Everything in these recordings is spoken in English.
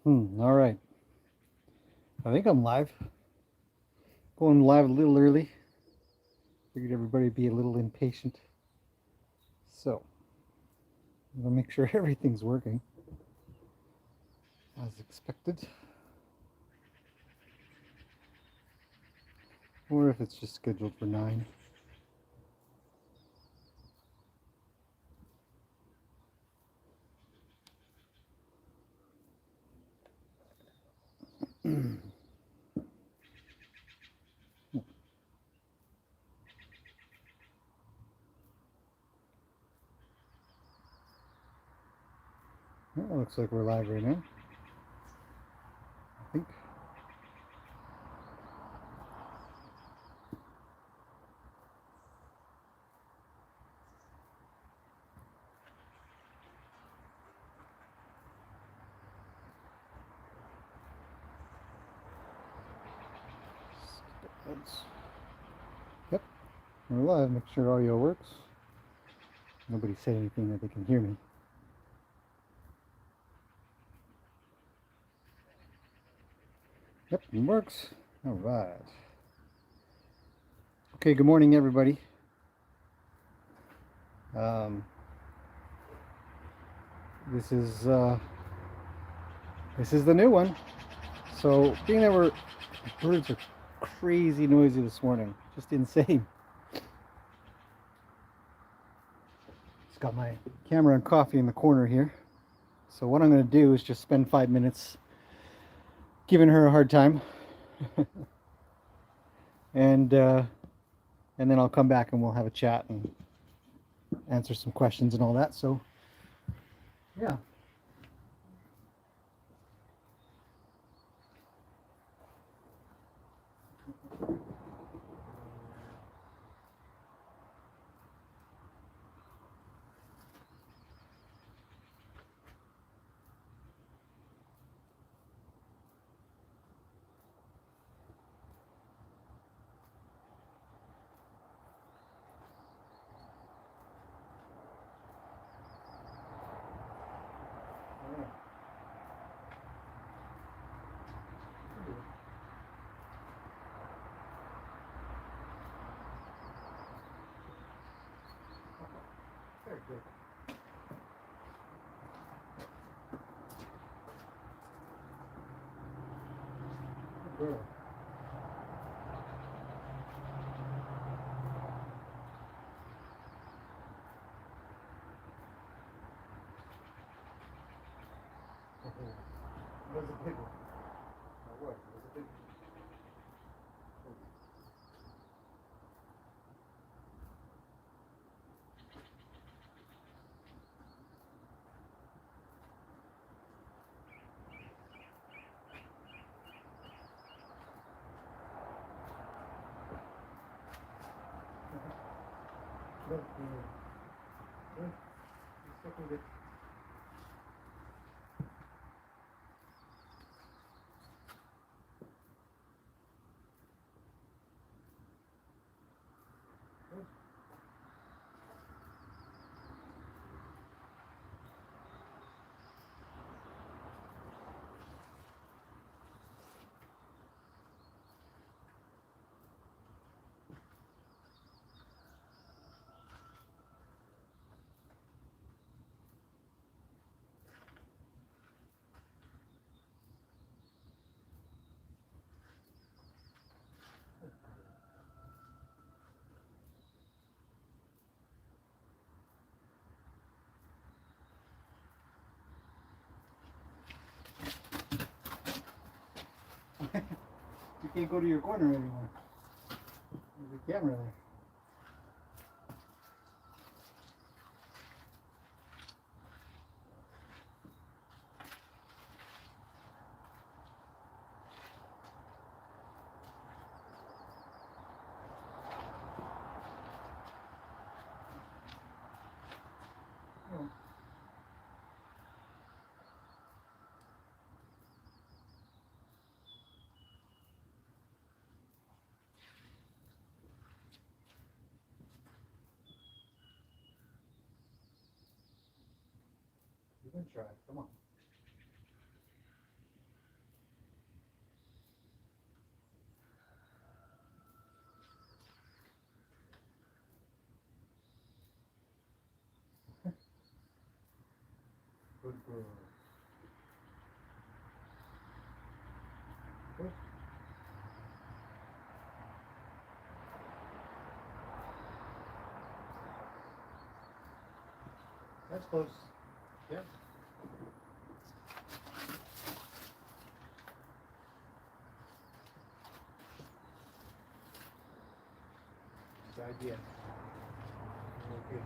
All right. I think I'm live. Going live a little early. Figured everybody would be a little impatient. So, I'm going to make sure everything's working as expected. Or if it's just scheduled for 9. Well, it looks like we're live right now. I think. Yep, we're live. Make sure audio works. Nobody said anything that they can hear me. Yep, it works. All right. Okay, good morning, everybody. This is the new one. So, being that the birds are crazy noisy this morning, just insane. Just got my camera and coffee in the corner here. So what I'm going to do is just spend 5 minutes giving her a hard time, and then I'll come back and we'll have a chat and answer some questions and all that. So, yeah. Very good. Good girl. That was a big one. That was a big one. Good. Good. It's looking good. Good. You can't go to your corner anymore. There's a camera there. Oh. You can try. Come on. Good girl. Good. That's close. Yeah. Good idea. Okay.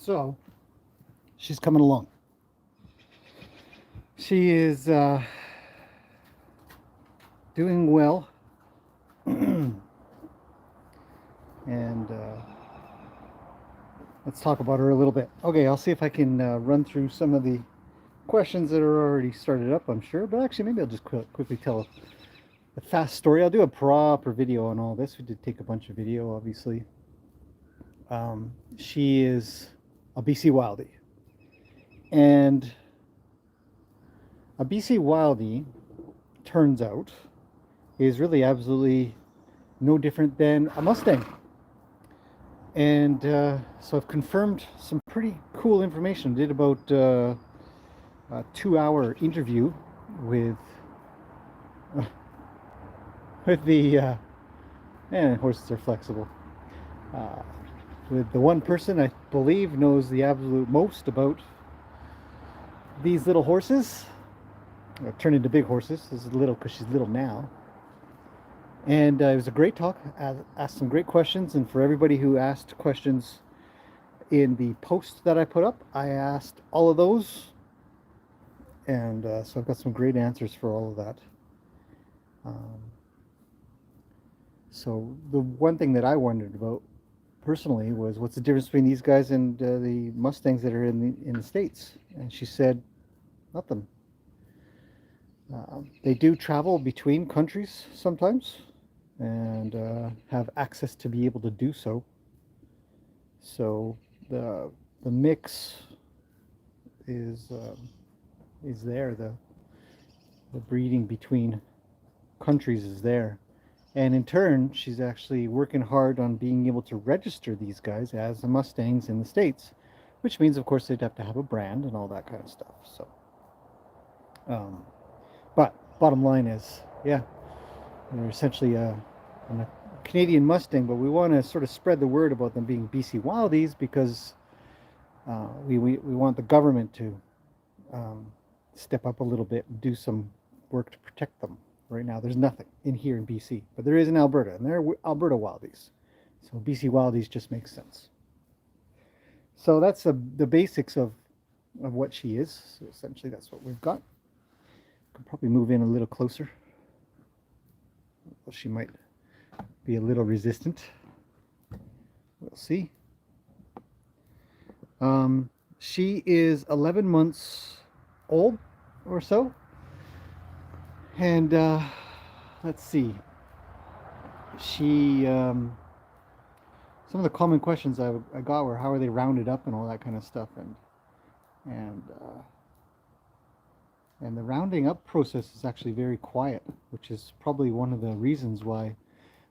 So, she's coming along. She is doing well. And let's talk about her a little bit. Okay, I'll see if I can run through some of the questions that are already started up, I'm sure. But actually, maybe I'll just quickly tell a fast story. I'll do a proper video on all this. We did take a bunch of video, obviously. She is a BC Wildie. And a BC Wildie, turns out, is really absolutely no different than a Mustang. And so I've confirmed some pretty cool information. Did about a 2-hour interview with the horses are flexible. With the one person I believe knows the absolute most about these little horses. Turned into big horses. This is little because she's little now. And it was a great talk. Asked some great questions, and for everybody who asked questions in the post that I put up, I asked all of those, and so I've got some great answers for all of that. So the one thing that I wondered about personally was what's the difference between these guys and the Mustangs that are in the States? And she said nothing. They do travel between countries sometimes, and have access to be able to do so. So the mix is there. The breeding between countries is there, and in turn, she's actually working hard on being able to register these guys as the Mustangs in the States, which means, of course, they'd have to have a brand and all that kind of stuff. So, but bottom line is, yeah, they're essentially a Canadian Mustang, but we want to sort of spread the word about them being BC Wildies because we want the government to step up a little bit and do some work to protect them. Right now, there's nothing in here in BC, but there is in Alberta, and they're Alberta Wildies. So BC Wildies just makes sense. So that's the basics of what she is. So essentially, that's what we've got. Could probably move in a little closer. Well, she might be a little resistant. We'll see. She is 11 months old or so. And let's see. She, some of the common questions I got were how are they rounded up and all that kind of stuff. And and the rounding up process is actually very quiet, which is probably one of the reasons why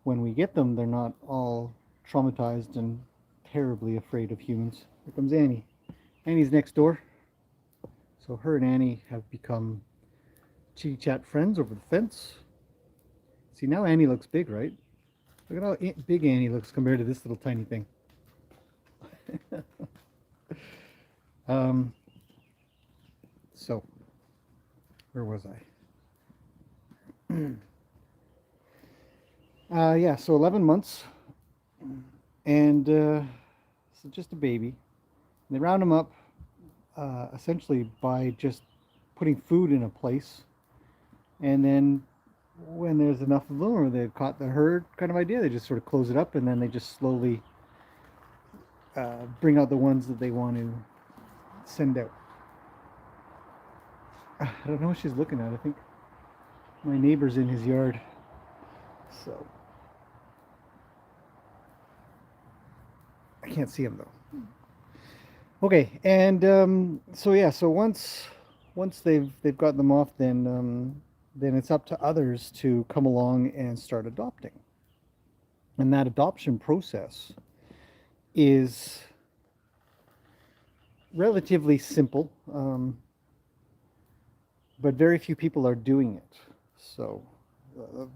when we get them, they're not all traumatized and terribly afraid of humans. Here comes Annie. Annie's next door. So her and Annie have become chitty chat friends over the fence. See, now Annie looks big, right? Look at how big Annie looks compared to this little tiny thing. So, where was I? Yeah, so 11 months, and so just a baby. And they round them up essentially by just putting food in a place, and then when there's enough of them, or they've caught the herd kind of idea, they just sort of close it up, and then they just slowly bring out the ones that they want to send out. I don't know what she's looking at. I think my neighbor's in his yard, so I can't see him though. Okay, and so yeah, so once they've gotten them off, then it's up to others to come along and start adopting. And that adoption process is relatively simple, but very few people are doing it. So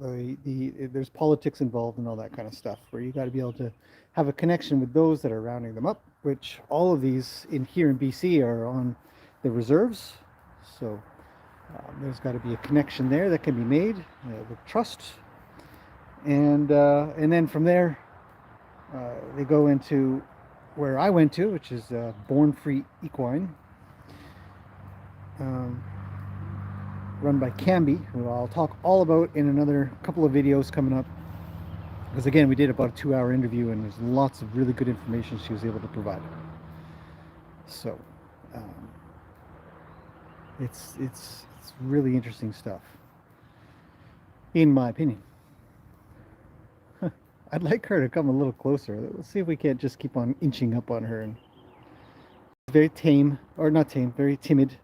there's politics involved and all that kind of stuff, where you got to be able to have a connection with those that are rounding them up, which all of these here in BC are on the reserves. So there's got to be a connection there that can be made with trust, and then from there they go into where I went to, which is Born Free Equine, run by Camby, who I'll talk all about in another couple of videos coming up. Because again, we did about a 2-hour interview, and there's lots of really good information she was able to provide. So it's really interesting stuff, in my opinion. I'd like her to come a little closer. Let's see if we can't just keep on inching up on her. And very tame, or not tame, very timid.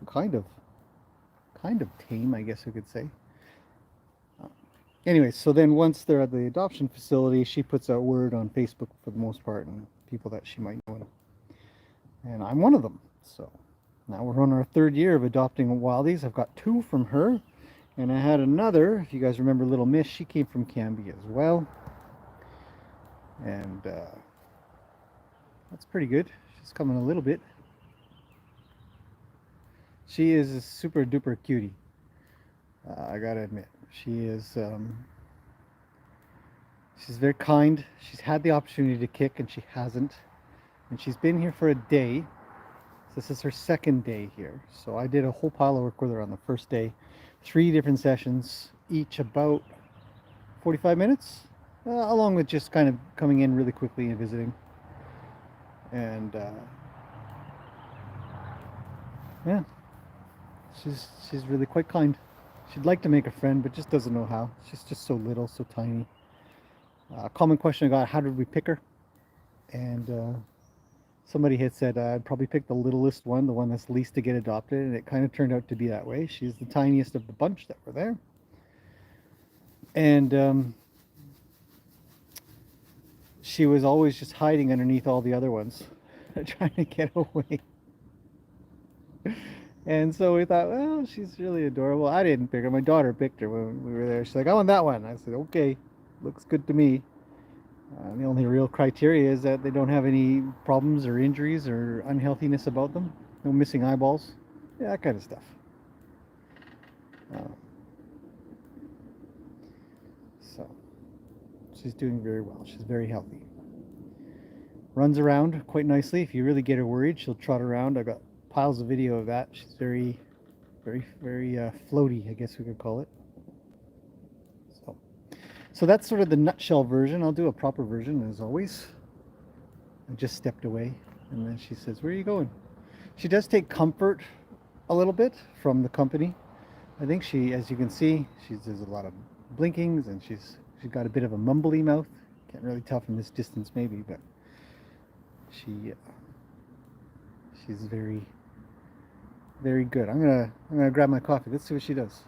Kind of tame, I guess we could say. Anyway, so then once they're at the adoption facility, she puts out word on Facebook for the most part, and people that she might know. And I'm one of them. So now we're on our 3rd year of adopting Wildies. I've got 2 from her, and I had another, if you guys remember Little Miss, she came from Camby as well. And that's pretty good. She's coming a little bit. She is a super duper cutie. I gotta admit, she is. She's very kind. She's had the opportunity to kick, and she hasn't. And she's been here for a day. So this is her 2nd day here. So I did a whole pile of work with her on the first day. 3 different sessions, each about 45 minutes, along with just kind of coming in really quickly and visiting. And yeah, she's really quite kind. She'd like to make a friend, but just doesn't know how. She's just so little, so tiny. Common question I got, how did we pick her? And somebody had said I'd probably pick the littlest one, the one that's least to get adopted, and it kind of turned out to be that way. She's the tiniest of the bunch that were there. And she was always just hiding underneath all the other ones, trying to get away. And so we thought, well, she's really adorable. I didn't pick her. My daughter picked her when we were there. She's like, I want that one. I said, okay, looks good to me. The only real criteria is that they don't have any problems or injuries or unhealthiness about them. No missing eyeballs. Yeah, that kind of stuff. So she's doing very well. She's very healthy. Runs around quite nicely. If you really get her worried, she'll trot around. I got piles of video of that. She's very floaty, I guess we could call it. So that's sort of the nutshell version. I'll do a proper version as always. I just stepped away, and then she says, where are you going? She does take comfort a little bit from the company. I think she, as you can see, she does a lot of blinkings, and she's got a bit of a mumbly mouth. Can't really tell from this distance maybe, but She's very, very good. I'm gonna grab my coffee. Let's see what she does.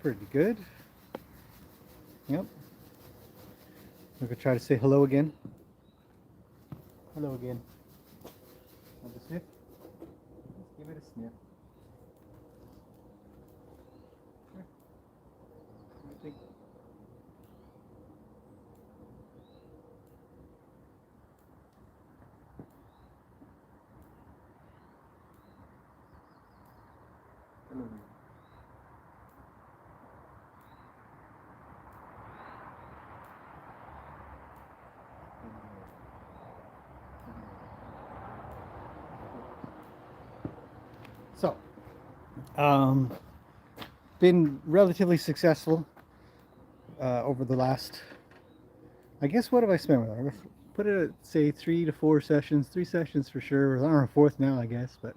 Pretty good. Yep. We could try to say hello again. Hello again. Want a sniff? Let's give it a sniff. Here. What do you think? Hello. So, been relatively successful over the last, I guess, what have I spent with her? I've put it at, say, 3 to 4 sessions, 3 sessions for sure. We're on our 4th now, I guess, but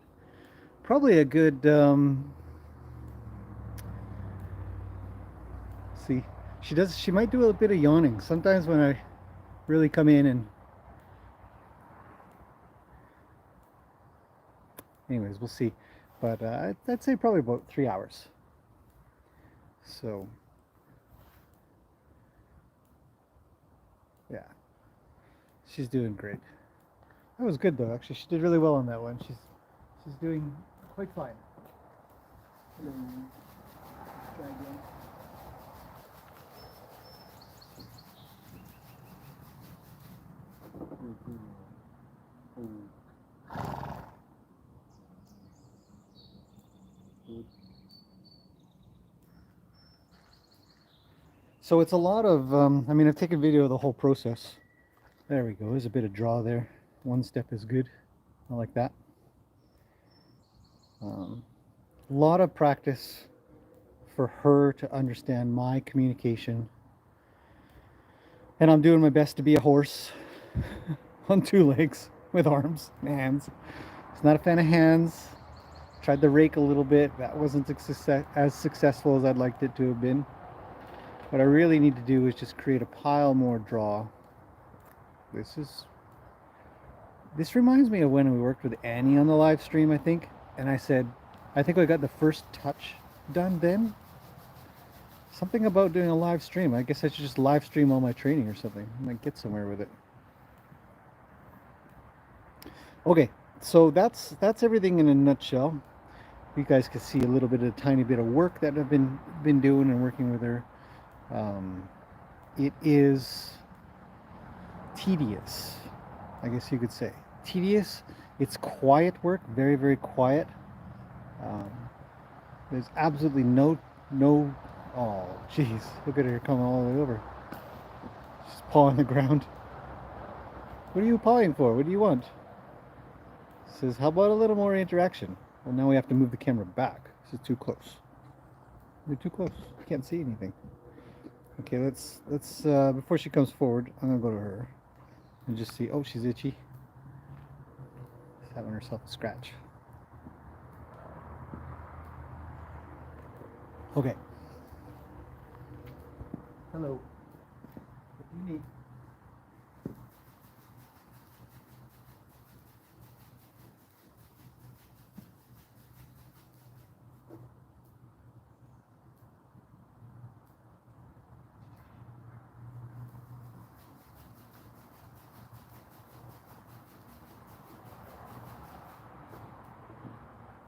probably a good, see, she might do a bit of yawning. Sometimes when I really come in and, anyways, we'll see. But I'd say probably about 3 hours. So, yeah, she's doing great. That was good though. Actually, she did really well on that one. She's doing quite fine. Try again. So it's a lot of, I mean, I've taken video of the whole process. There we go. There's a bit of draw there. One step is good. I like that. A lot of practice for her to understand my communication. And I'm doing my best to be a horse on 2 legs with arms and hands. She's not a fan of hands. Tried to rake a little bit. That wasn't as successful as I'd liked it to have been. What I really need to do is just create a pile more draw. This reminds me of when we worked with Annie on the live stream, I think. And I said, I think I got the first touch done then. Something about doing a live stream. I guess I should just live stream all my training or something. I might get somewhere with it. Okay, so that's everything in a nutshell. You guys can see a little bit of a tiny bit of work that I've been doing and working with her. It is tedious, I guess you could say. Tedious. It's quiet work, very, very quiet. There's absolutely no, oh, jeez, look at her coming all the way over. She's pawing the ground. What are you pawing for? What do you want? Says, how about a little more interaction? Well, now we have to move the camera back. This is too close. We're too close. I can't see anything. Okay, let's before she comes forward, I'm gonna go to her and just see. Oh, she's itchy. She's having herself a scratch. Okay. Hello. What do you need?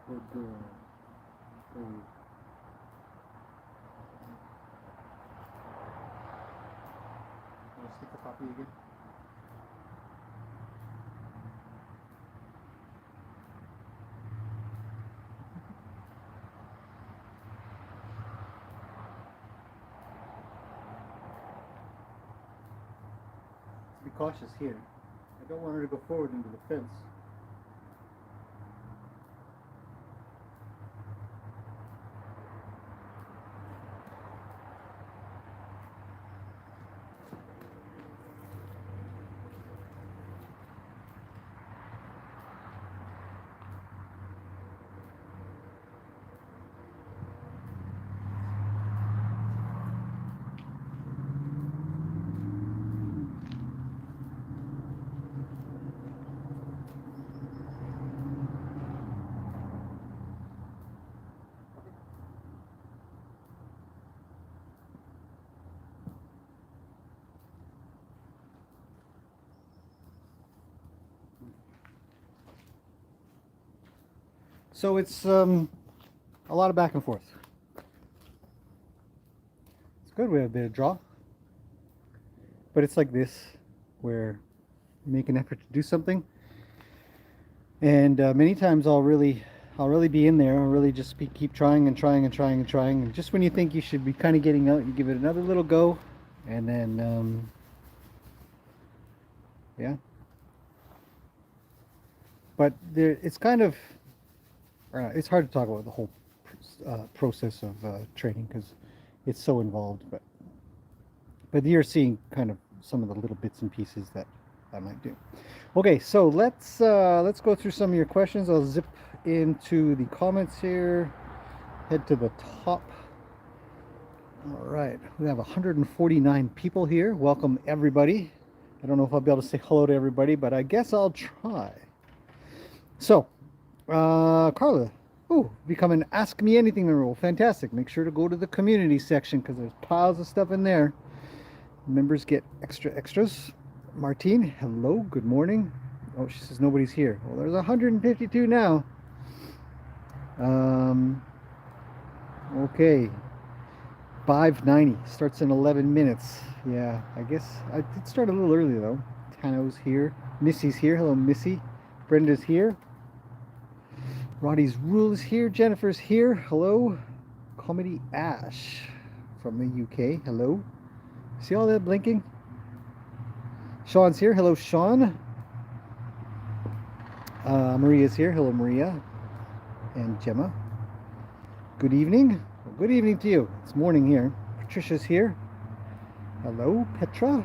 Good girl. Oh. Want to stick the puppy again? Be cautious here. I don't want her to go forward into the fence. So it's a lot of back and forth. It's good. We have a bit of draw, but it's like this, where you make an effort to do something, and many times I'll really be in there. I'll really just keep trying and trying and trying and trying, and just when you think you should be kind of getting out, you give it another little go, and then yeah. But there, it's kind of it's hard to talk about the whole process of training because it's so involved. But you're seeing kind of some of the little bits and pieces that I might do. Okay, so let's go through some of your questions. I'll zip into the comments here. Head to the top. All right, we have 149 people here. Welcome everybody. I don't know if I'll be able to say hello to everybody, but I guess I'll try. So, Carla, become an Ask Me Anything member. Fantastic. Make sure to go to the community section because there's piles of stuff in there. Members get extras. Martine, hello, good morning. Oh, she says nobody's here. Well, there's 152 now. Okay. 590 starts in 11 minutes. Yeah, I guess I did start a little early though. Tano's here. Missy's here. Hello, Missy. Brenda's here. Roddy's Rule is here. Jennifer's here. Hello. Comedy Ash from the UK. Hello. See all that blinking? Sean's here. Hello, Sean. Maria's here. Hello, Maria. And Gemma. Good evening. Well, good evening to you. It's morning here. Patricia's here. Hello, Petra.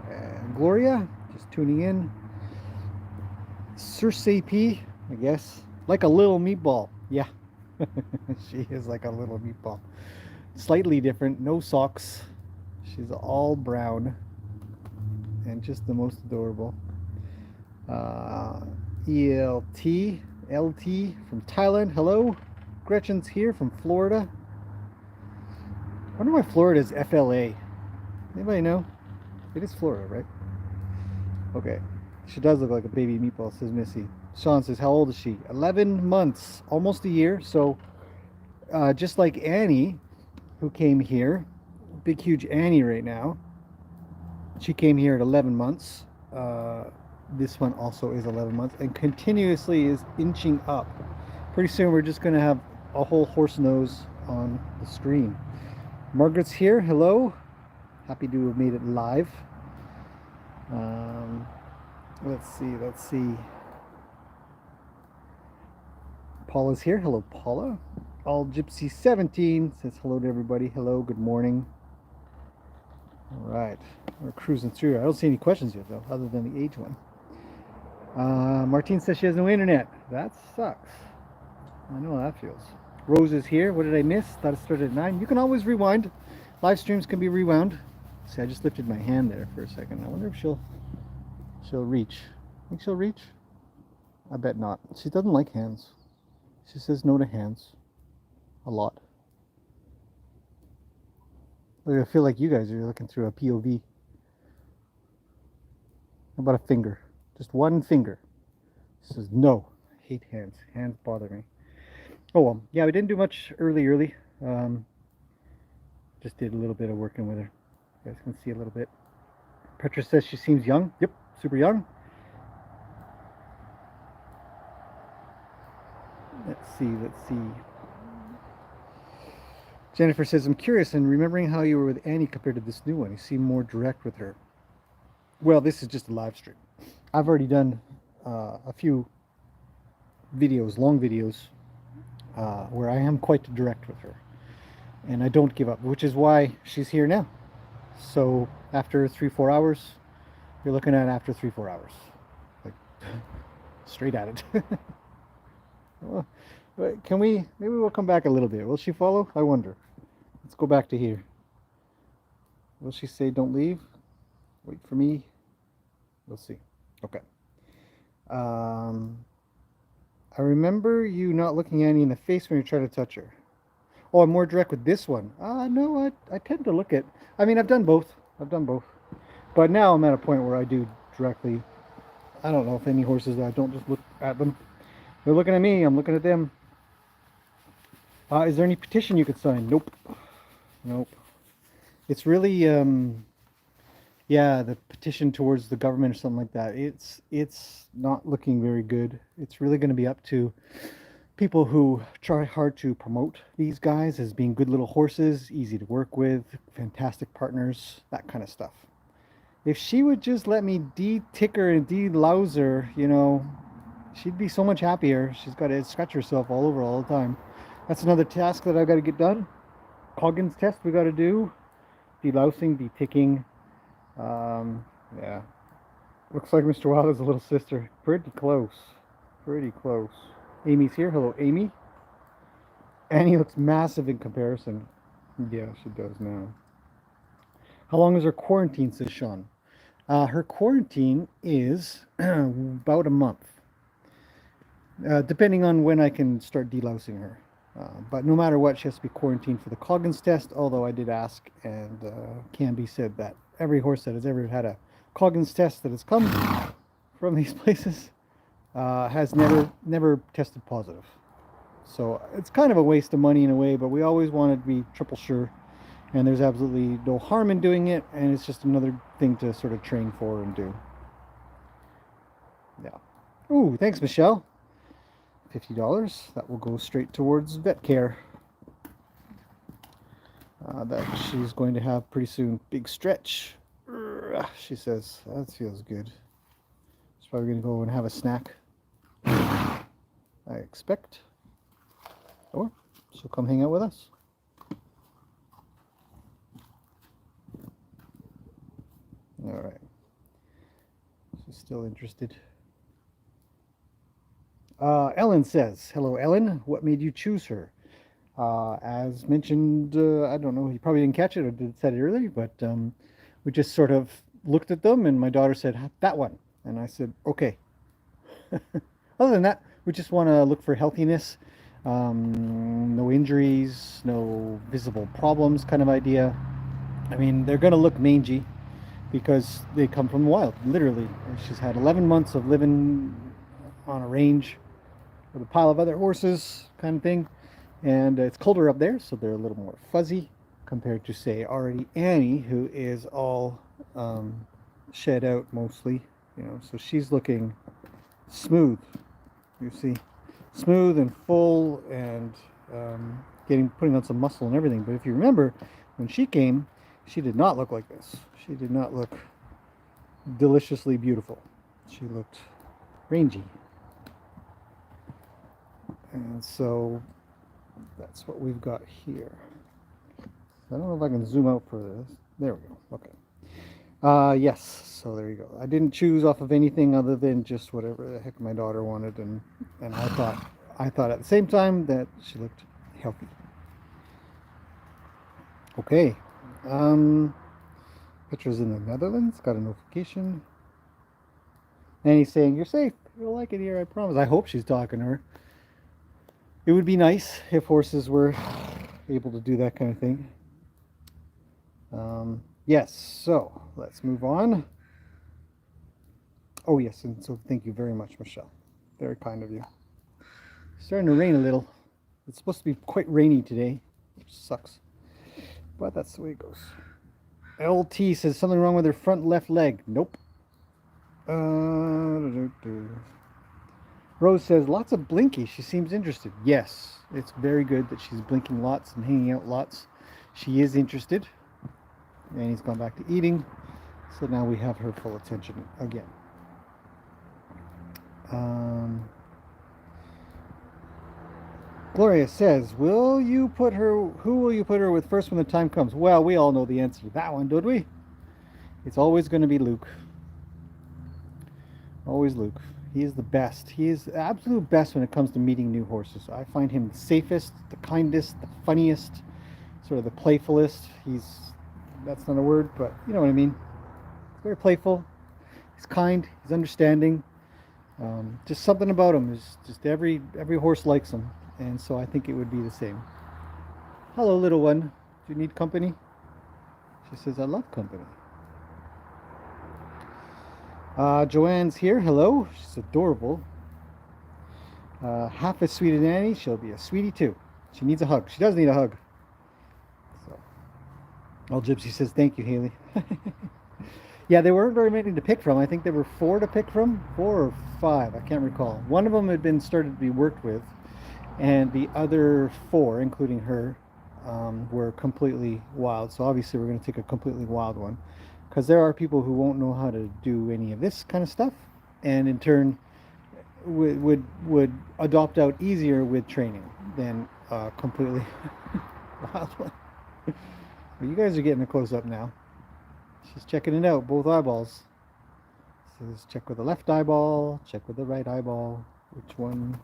And Gloria. Just tuning in. Circe P, I guess. Like a little meatball. Yeah. She is like a little meatball. Slightly different. No socks. She's all brown. And just the most adorable. ELT. LT from Thailand. Hello. Gretchen's here from Florida. I wonder why Florida is FLA. Anybody know? It is Florida, right? Okay. She does look like a baby meatball, says Missy. Sean says, how old is she? 11 months, almost a year. So just like Annie, who came here, big, huge Annie right now, she came here at 11 months. This one also is 11 months and continuously is inching up. Pretty soon we're just going to have a whole horse nose on the screen. Margaret's here. Hello. Happy to have made it live. Let's see. Paula's here. Hello, Paula. All Gypsy 17 says hello to everybody. Hello, good morning. All right, we're cruising through. I don't see any questions yet, though, other than the age one. Martine says she has no internet. That sucks. I know how that feels. Rose is here. What did I miss? Thought it started at 9. You can always rewind. Live streams can be rewound. See, I just lifted my hand there for a second. I wonder if she'll reach. Think she'll reach? I bet not. She doesn't like hands. She says no to hands. A lot. I feel like you guys are looking through a POV. How about a finger? Just one finger. She says no. I hate hands. Hands bother me. Oh well. Yeah, we didn't do much early. Just did a little bit of working with her. You guys can see a little bit. Petra says she seems young. Yep, super young. Let's see. Jennifer says, I'm curious in remembering how you were with Annie compared to this new one. You seem more direct with her. Well, this is just a live stream. I've already done a few videos, long videos, where I am quite direct with her. And I don't give up, which is why she's here now. So after 3-4 hours, you're looking at after 3-4 hours. Like, straight at it. Well, maybe we'll come back a little bit. Will she follow? I wonder. Let's go back to here. Will she say don't leave? Wait for me? We'll see. Okay. I remember you not looking Annie in the face when you try to touch her. Oh, I'm more direct with this one. No, I tend to look at... I mean, I've done both. But now I'm at a point where I do directly. I don't know if any horses that I don't just look at them. They're looking at me. I'm looking at them. Is there any petition you could sign? Nope. Nope. It's really, yeah, the petition towards the government or something like that. It's not looking very good. It's really going to be up to people who try hard to promote these guys as being good little horses, easy to work with, fantastic partners, that kind of stuff. If she would just let me de-tick her and de-louse her, you know, she'd be so much happier. She's got to scratch herself all over all the time. That's another task that I've got to get done. Coggins test we got to do. De-lousing, de-ticking. Yeah. Looks like Mr. Wildie's a little sister. Pretty close. Pretty close. Amy's here. Hello, Amy. Annie looks massive in comparison. Yeah, she does now. How long is her quarantine, says Sean? Her quarantine is about a month. Depending on when I can start delousing her. But no matter what, she has to be quarantined for the Coggins test, although I did ask, and Canby said that every horse that has ever had a Coggins test that has come from these places has never tested positive. So it's kind of a waste of money in a way, but we always wanted to be triple sure, and there's absolutely no harm in doing it, and it's just another thing to sort of train for and do. Yeah. Ooh, thanks, Michelle. $50. That will go straight towards vet care. That she's going to have pretty soon. Big stretch. She says, that feels good. She's probably going to go and have a snack. I expect. Or she'll come hang out with us. Alright. She's still interested. Ellen says, hello Ellen, what made you choose her? As mentioned, I don't know, you probably didn't catch it or said it earlier, but we just sort of looked at them and my daughter said, that one. And I said, okay. Other than that, we just want to look for healthiness, no injuries, no visible problems kind of idea. I mean, they're going to look mangy because they come from the wild, literally. She's had 11 months of living on a range with a pile of other horses kind of thing, and it's colder up there, so they're a little more fuzzy compared to, say, already Annie, who is all shed out mostly, you know, so she's looking smooth, you see, smooth and full, and putting on some muscle and everything. But if you remember, when she came, she did not look like this. She did not look deliciously beautiful. She looked rangy. And so that's what we've got here. I don't know if I can zoom out further. There we go. Okay. Yes. So there you go. I didn't choose off of anything other than just whatever the heck my daughter wanted, and I thought at the same time that she looked healthy. Okay. Pictures in the Netherlands. Got a notification. And he's saying, you're safe. You'll like it here, I promise. I hope she's talking to her. It would be nice if horses were able to do that kind of thing. Yes, so let's move on. Oh yes, and so thank you very much, Michelle. Very kind of you. It's starting to rain a little. It's supposed to be quite rainy today, which sucks. But that's the way it goes. LT says something wrong with her front left leg. Nope. Rose says, lots of blinky. She seems interested. Yes, it's very good that she's blinking lots and hanging out lots. She is interested. And he's gone back to eating. So now we have her full attention again. Gloria says, who will you put her with first when the time comes? Well, we all know the answer to that one, don't we? It's always going to be Luke. Always Luke. He is the best. He is the absolute best when it comes to meeting new horses. I find him the safest, the kindest, the funniest, sort of the playfulest. That's not a word, but you know what I mean. He's very playful. He's kind. He's understanding. Just something about him is just every horse likes him, and so I think it would be the same. Hello, little one. Do you need company? She says, I love company. Joanne's here. Hello. She's adorable. Half as sweet as Annie. She'll be a sweetie too. She needs a hug. She does need a hug. So, old Gypsy says, thank you, Haley. Yeah, there weren't very many to pick from. I think there were 4 to pick from. 4 or 5, I can't recall. One of them had been started to be worked with, and the other 4, including her, were completely wild. So obviously we're going to take a completely wild one, because there are people who won't know how to do any of this kind of stuff, and in turn would adopt out easier with training than completely wild one. Well, you guys are getting a close up now. She's checking it out, both eyeballs. Says check with the left eyeball, check with the right eyeball. Which one?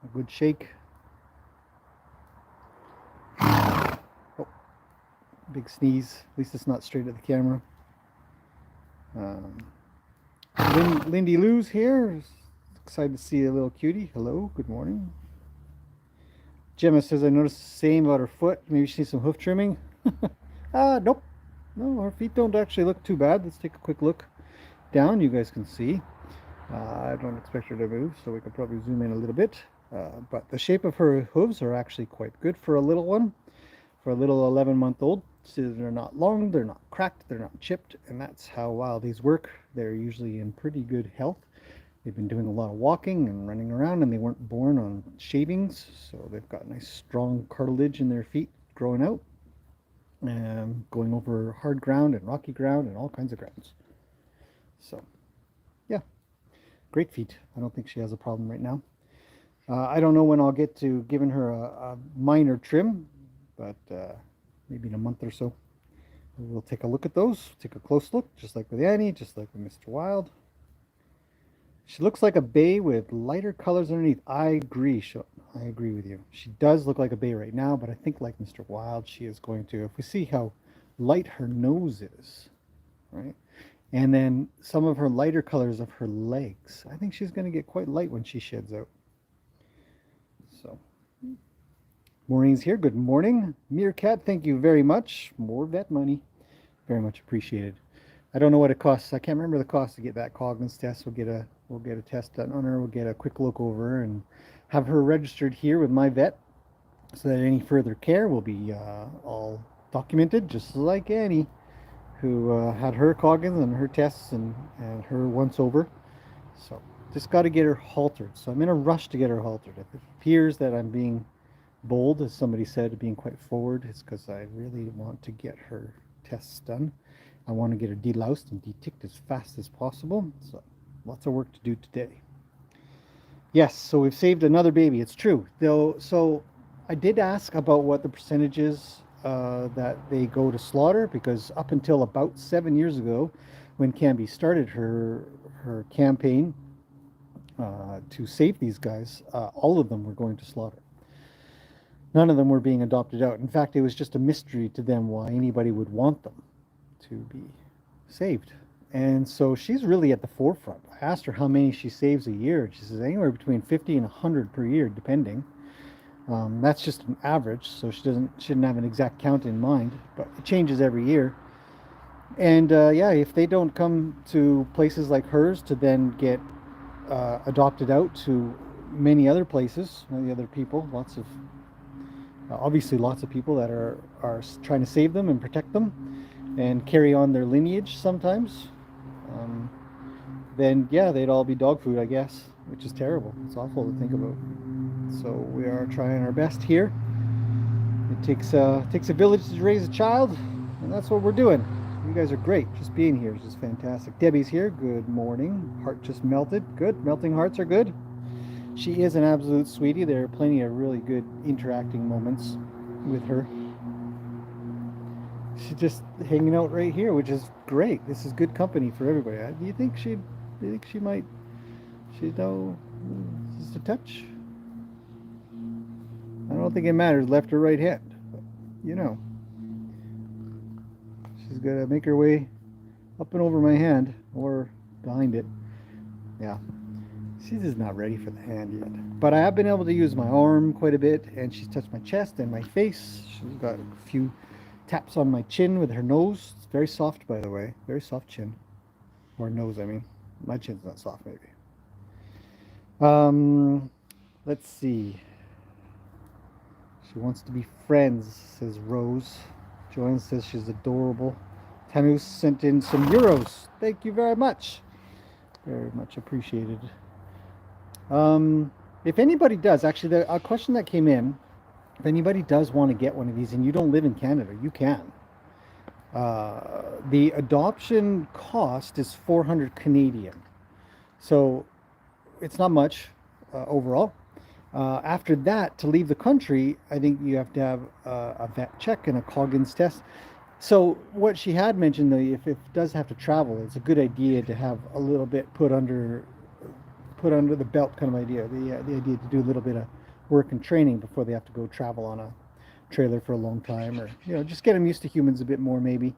A good shake. Oh, big sneeze. At least it's not straight at the camera. Lindy Lou's here. Excited to see a little cutie. Hello, good morning. Gemma says, I noticed the same about her foot. Maybe she needs some hoof trimming. Nope. No, her feet don't actually look too bad. Let's take a quick look down. You guys can see. I don't expect her to move, so we can probably zoom in a little bit. But the shape of her hooves are actually quite good for a little one. For a little 11-month-old. So they're not long, they're not cracked, they're not chipped, and that's how Wildies work. They're usually in pretty good health. They've been doing a lot of walking and running around, and they weren't born on shavings, so they've got nice strong cartilage in their feet growing out, and going over hard ground and rocky ground and all kinds of grounds. So, yeah, great feet. I don't think she has a problem right now. I don't know when I'll get to giving her a minor trim, but maybe in a month or so. We'll take a look at those, take a close look, just like with Annie, just like with Mr. Wild. She looks like a bay with lighter colors underneath. I agree, I agree with you. She does look like a bay right now, but I think like Mr. Wild, she is going to, if we see how light her nose is, right? And then some of her lighter colors of her legs, I think she's going to get quite light when she sheds out. So, Maureen's here. Good morning. Meerkat, thank you very much. More vet money. Very much appreciated. I don't know what it costs. I can't remember the cost to get that Cognizant test. We'll get a test done on her. We'll get a quick look over her and have her registered here with my vet, so that any further care will be all documented, just like Annie, who had her Cognizant and her tests and her once over. So just got to get her haltered. So I'm in a rush to get her haltered. If it appears that I'm being bold, as somebody said, being quite forward, it's because I really want to get her tests done. I want to get her deloused and deticked as fast as possible. So lots of work to do today. Yes, so we've saved another baby. It's true. Though, so I did ask about what the percentage is that they go to slaughter, because up until about 7 years ago, when Canby started her campaign to save these guys, all of them were going to slaughter. None of them were being adopted out. In fact, it was just a mystery to them why anybody would want them to be saved. And so she's really at the forefront. I asked her how many she saves a year, and she says anywhere between 50 and 100 per year, depending. That's just an average, so she shouldn't have an exact count in mind, but it changes every year. And yeah, if they don't come to places like hers to then get adopted out to many other places, many other people, obviously lots of people that are trying to save them and protect them and carry on their lineage sometimes, then yeah, they'd all be dog food, I guess, which is terrible. It's awful to think about. So we are trying our best here. It takes a village to raise a child, and that's what we're doing. You guys are great. Just being here is just fantastic. Debbie's here. Good morning. Heart just melted. Good. Melting hearts are good. She is an absolute sweetie. There are plenty of really good interacting moments with her. She's just hanging out right here, which is great. This is good company for everybody. Do you think she might? She'd know just a touch. I don't think it matters left or right hand, but you know, she's gonna make her way up and over my hand or behind it. Yeah. She's just not ready for the hand yet. But I have been able to use my arm quite a bit, and she's touched my chest and my face. She's got a few taps on my chin with her nose. It's very soft, by the way. Very soft chin. Or nose, I mean. My chin's not soft, maybe. Let's see. She wants to be friends, says Rose. Joanne says she's adorable. Tanus sent in some euros. Thank you very much. Very much appreciated. If anybody does, actually, a question that came in, if anybody does want to get one of these and you don't live in Canada, you can. The adoption cost is 400 Canadian. So it's not much overall. After that, to leave the country, I think you have to have a vet check and a Coggins test. So what she had mentioned, though, if it does have to travel, it's a good idea to have a little bit put under the belt, kind of idea. The idea to do a little bit of work and training before they have to go travel on a trailer for a long time, or just get them used to humans a bit more, maybe,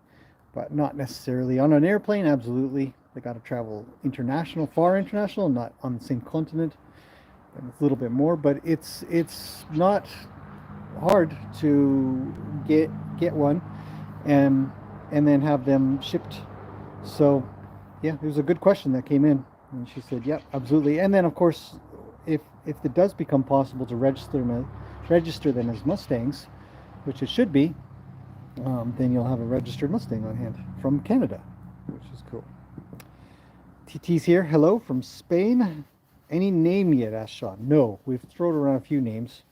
but not necessarily on an airplane. Absolutely, they got to travel international, far international, not on the same continent. And it's a little bit more, but it's not hard to get one and then have them shipped. So yeah, it was a good question that came in, and she said, "Yep, absolutely." And then, of course, if it does become possible to register them as Mustangs, which it should be, then you'll have a registered Mustang on hand from Canada, which is cool. TT's here. Hello from Spain. Any name yet? Asked Sean. No, we've thrown around a few names,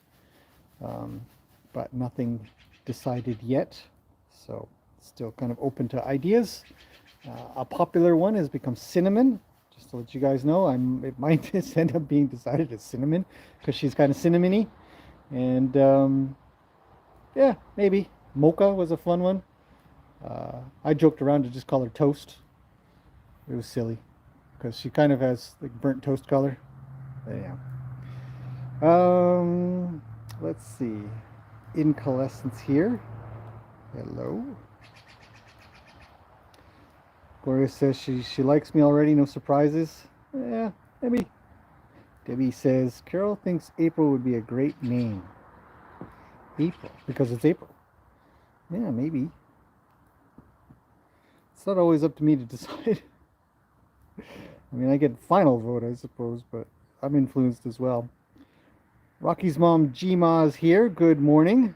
but nothing decided yet. So still kind of open to ideas. A popular one has become Cinnamon. Just to let you guys know, it might just end up being decided as Cinnamon because she's kind of cinnamony. And yeah, maybe Mocha was a fun one. I joked around to just call her Toast. It was silly because she kind of has like burnt toast color. But yeah. Let's see. Incalescence here. Hello. Gloria says she likes me already. No surprises. Yeah, maybe. Debbie says Carol thinks April would be a great name. April, because it's April. Yeah, maybe. It's not always up to me to decide. I mean, I get final vote, I suppose, but I'm influenced as well. Rocky's mom, Gma, is here. Good morning.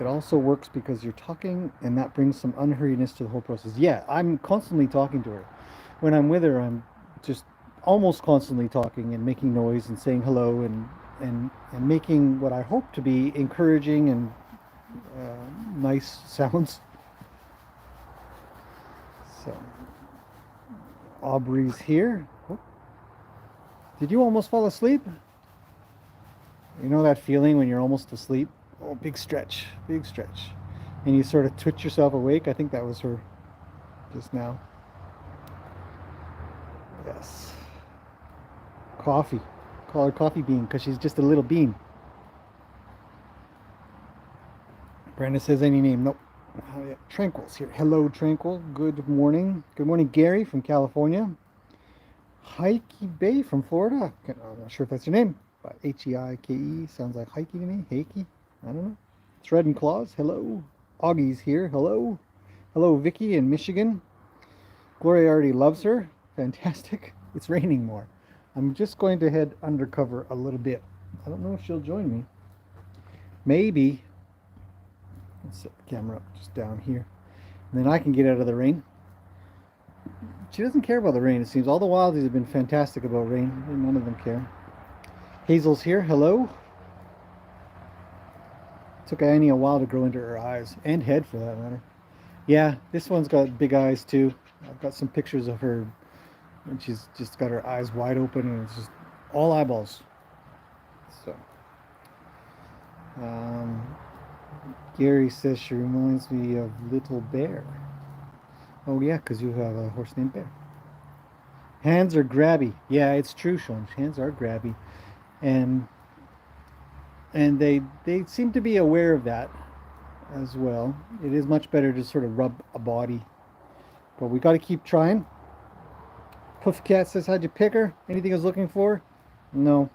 It also works because you're talking, and that brings some unhurriedness to the whole process. Yeah, I'm constantly talking to her. When I'm with her, I'm just almost constantly talking and making noise and saying hello and making what I hope to be encouraging and nice sounds. So, Aubrey's here. Oh. Did you almost fall asleep? You know that feeling when you're almost asleep? Oh, big stretch, big stretch. And you sort of twitch yourself awake. I think that was her just now. Yes. Coffee. Call her Coffee Bean because she's just a little bean. Brenda says any name. Nope. Oh, yeah. Tranquil's here. Hello, Tranquil. Good morning. Good morning, Gary from California. Heike Bay from Florida. I'm not sure if that's your name, but Heike sounds like Heike to me. Heike. I don't know. Thread and Claws. Hello. Augie's here. Hello. Hello, Vicky in Michigan. Gloria already loves her. Fantastic. It's raining more. I'm just going to head undercover a little bit. I don't know if she'll join me. Maybe. Let's set the camera up just down here. And then I can get out of the rain. She doesn't care about the rain, it seems. All the Wildies have been fantastic about rain. None of them care. Hazel's here. Hello. Took Annie a while to grow into her eyes. And head, for that matter. Yeah, this one's got big eyes, too. I've got some pictures of her. And she's just got her eyes wide open. And it's just all eyeballs. So. Gary says she reminds me of Little Bear. Oh yeah, because you have a horse named Bear. Hands are grabby. Yeah, it's true, Sean. Hands are grabby. And they seem to be aware of that as well. It is much better to sort of rub a body. But we got to keep trying. Puff Cat says, how'd you pick her? Anything I was looking for? No.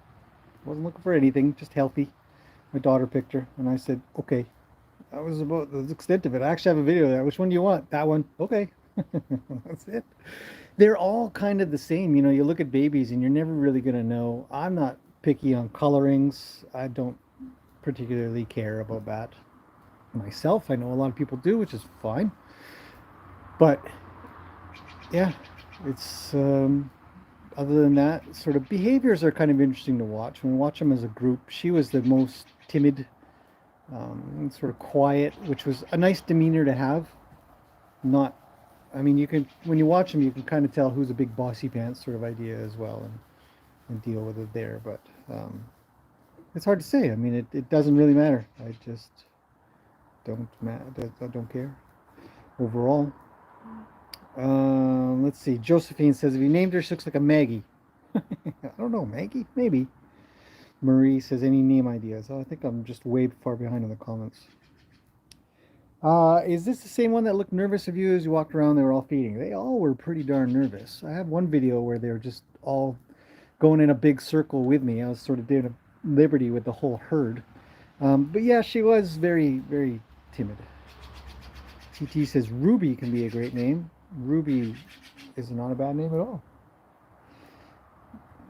Wasn't looking for anything, just healthy. My daughter picked her, and I said, okay. That was about the extent of it. I actually have a video of that. Which one do you want? That one. Okay. That's it. They're all kind of the same. You know, you look at babies and you're never really going to know. I'm not picky on colorings. I don't particularly care about that myself. I know a lot of people do, which is fine. But yeah, it's other than that, sort of behaviors are kind of interesting to watch. When we watch them as a group, she was the most timid, sort of quiet, which was a nice demeanor to have. Not, I mean, you can when you watch them, you can kind of tell who's a big bossy pants sort of idea as well, and deal with it there. But it's hard to say. I mean, it doesn't really matter. I just I don't care overall. Let's see. Josephine says if you named her, she looks like a Maggie. I don't know, Maggie? Maybe. Marie says any name ideas. Oh, I think I'm just way far behind in the comments. Is this the same one that looked nervous of you as you walked around? They were all feeding. They all were pretty darn nervous. I have one video where they were just all going in a big circle with me. I was sort of doing a liberty with the whole herd. But yeah, she was very, very timid. TT says Ruby can be a great name. Ruby is not a bad name at all.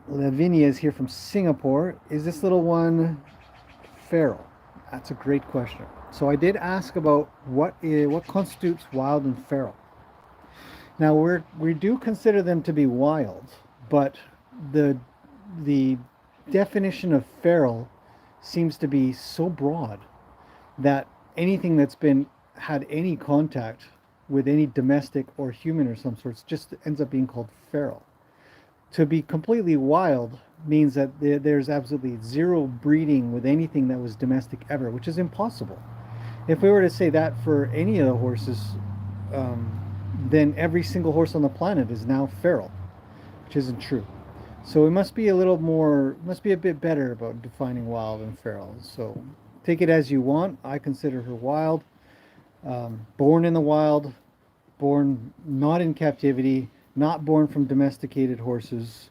Lavinia is here from Singapore. Is this little one feral? That's a great question. So I did ask about what constitutes wild and feral. Now we do consider them to be wild, but the definition of feral seems to be so broad that anything that's been had any contact with any domestic or human or some sorts just ends up being called feral. To be completely wild means that there's absolutely zero breeding with anything that was domestic ever, which is impossible. If we were to say that for any of the horses, then every single horse on the planet is now feral, which isn't true. So it must be a bit better about defining wild and feral. So take it as you want. I consider her wild, born in the wild, born not in captivity, not born from domesticated horses,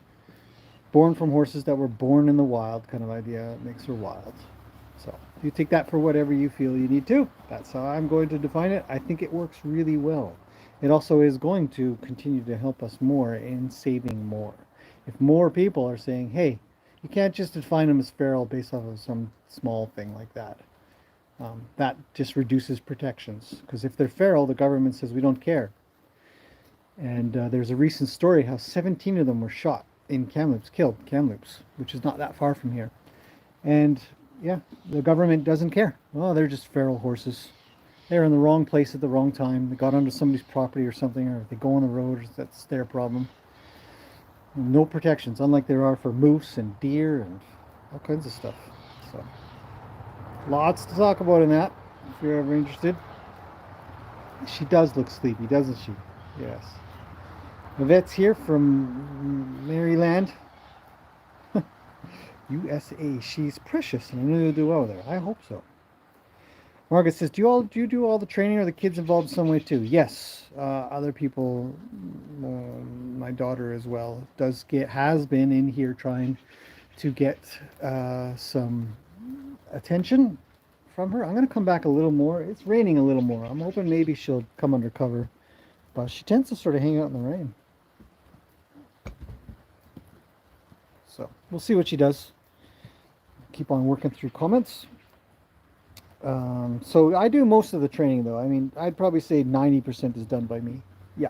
born from horses that were born in the wild kind of idea. It makes her wild. So you take that for whatever you feel you need to. That's how I'm going to define it. I think it works really well. It also is going to continue to help us more in saving more. If more people are saying, hey, you can't just define them as feral based off of some small thing like that. That just reduces protections. Because if they're feral, the government says we don't care. And there's a recent story how 17 of them were shot in Kamloops, killed Kamloops, which is not that far from here. And yeah, the government doesn't care. Oh, they're just feral horses. They're in the wrong place at the wrong time. They got onto somebody's property or something, or they go on the road. That's their problem. No protections, unlike there are for moose and deer and all kinds of stuff. So, lots to talk about in that, if you're ever interested. She does look sleepy, doesn't she? Yes. Yvette's here from Maryland, USA. She's precious, and I know you'll do well there. I hope so. Margaret says, do you do all the training, or are the kids involved in some way too? Yes. Other people, my daughter as well, has been in here trying to get some attention from her. I'm going to come back a little more. It's raining a little more. I'm hoping maybe she'll come under cover, but she tends to sort of hang out in the rain. So we'll see what she does. Keep on working through comments. So I do most of the training, though. I mean, I'd probably say 90% is done by me. Yeah.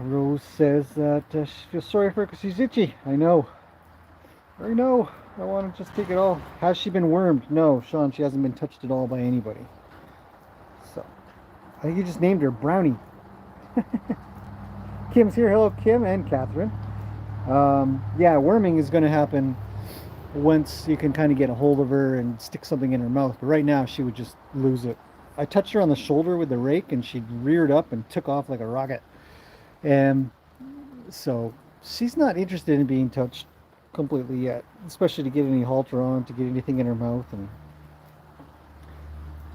Rose says that she feels sorry for her because she's itchy. I know. I know. I want to just take it all. Has she been wormed? No, Sean, she hasn't been touched at all by anybody. So, I think you just named her Brownie. Kim's here. Hello, Kim and Catherine. Yeah, worming is going to happen once you can kind of get a hold of her and stick something in her mouth. But right now, she would just lose it. I touched her on the shoulder with the rake, and she reared up and took off like a rocket. And so she's not interested in being touched completely yet, especially to get any halter on, to get anything in her mouth. And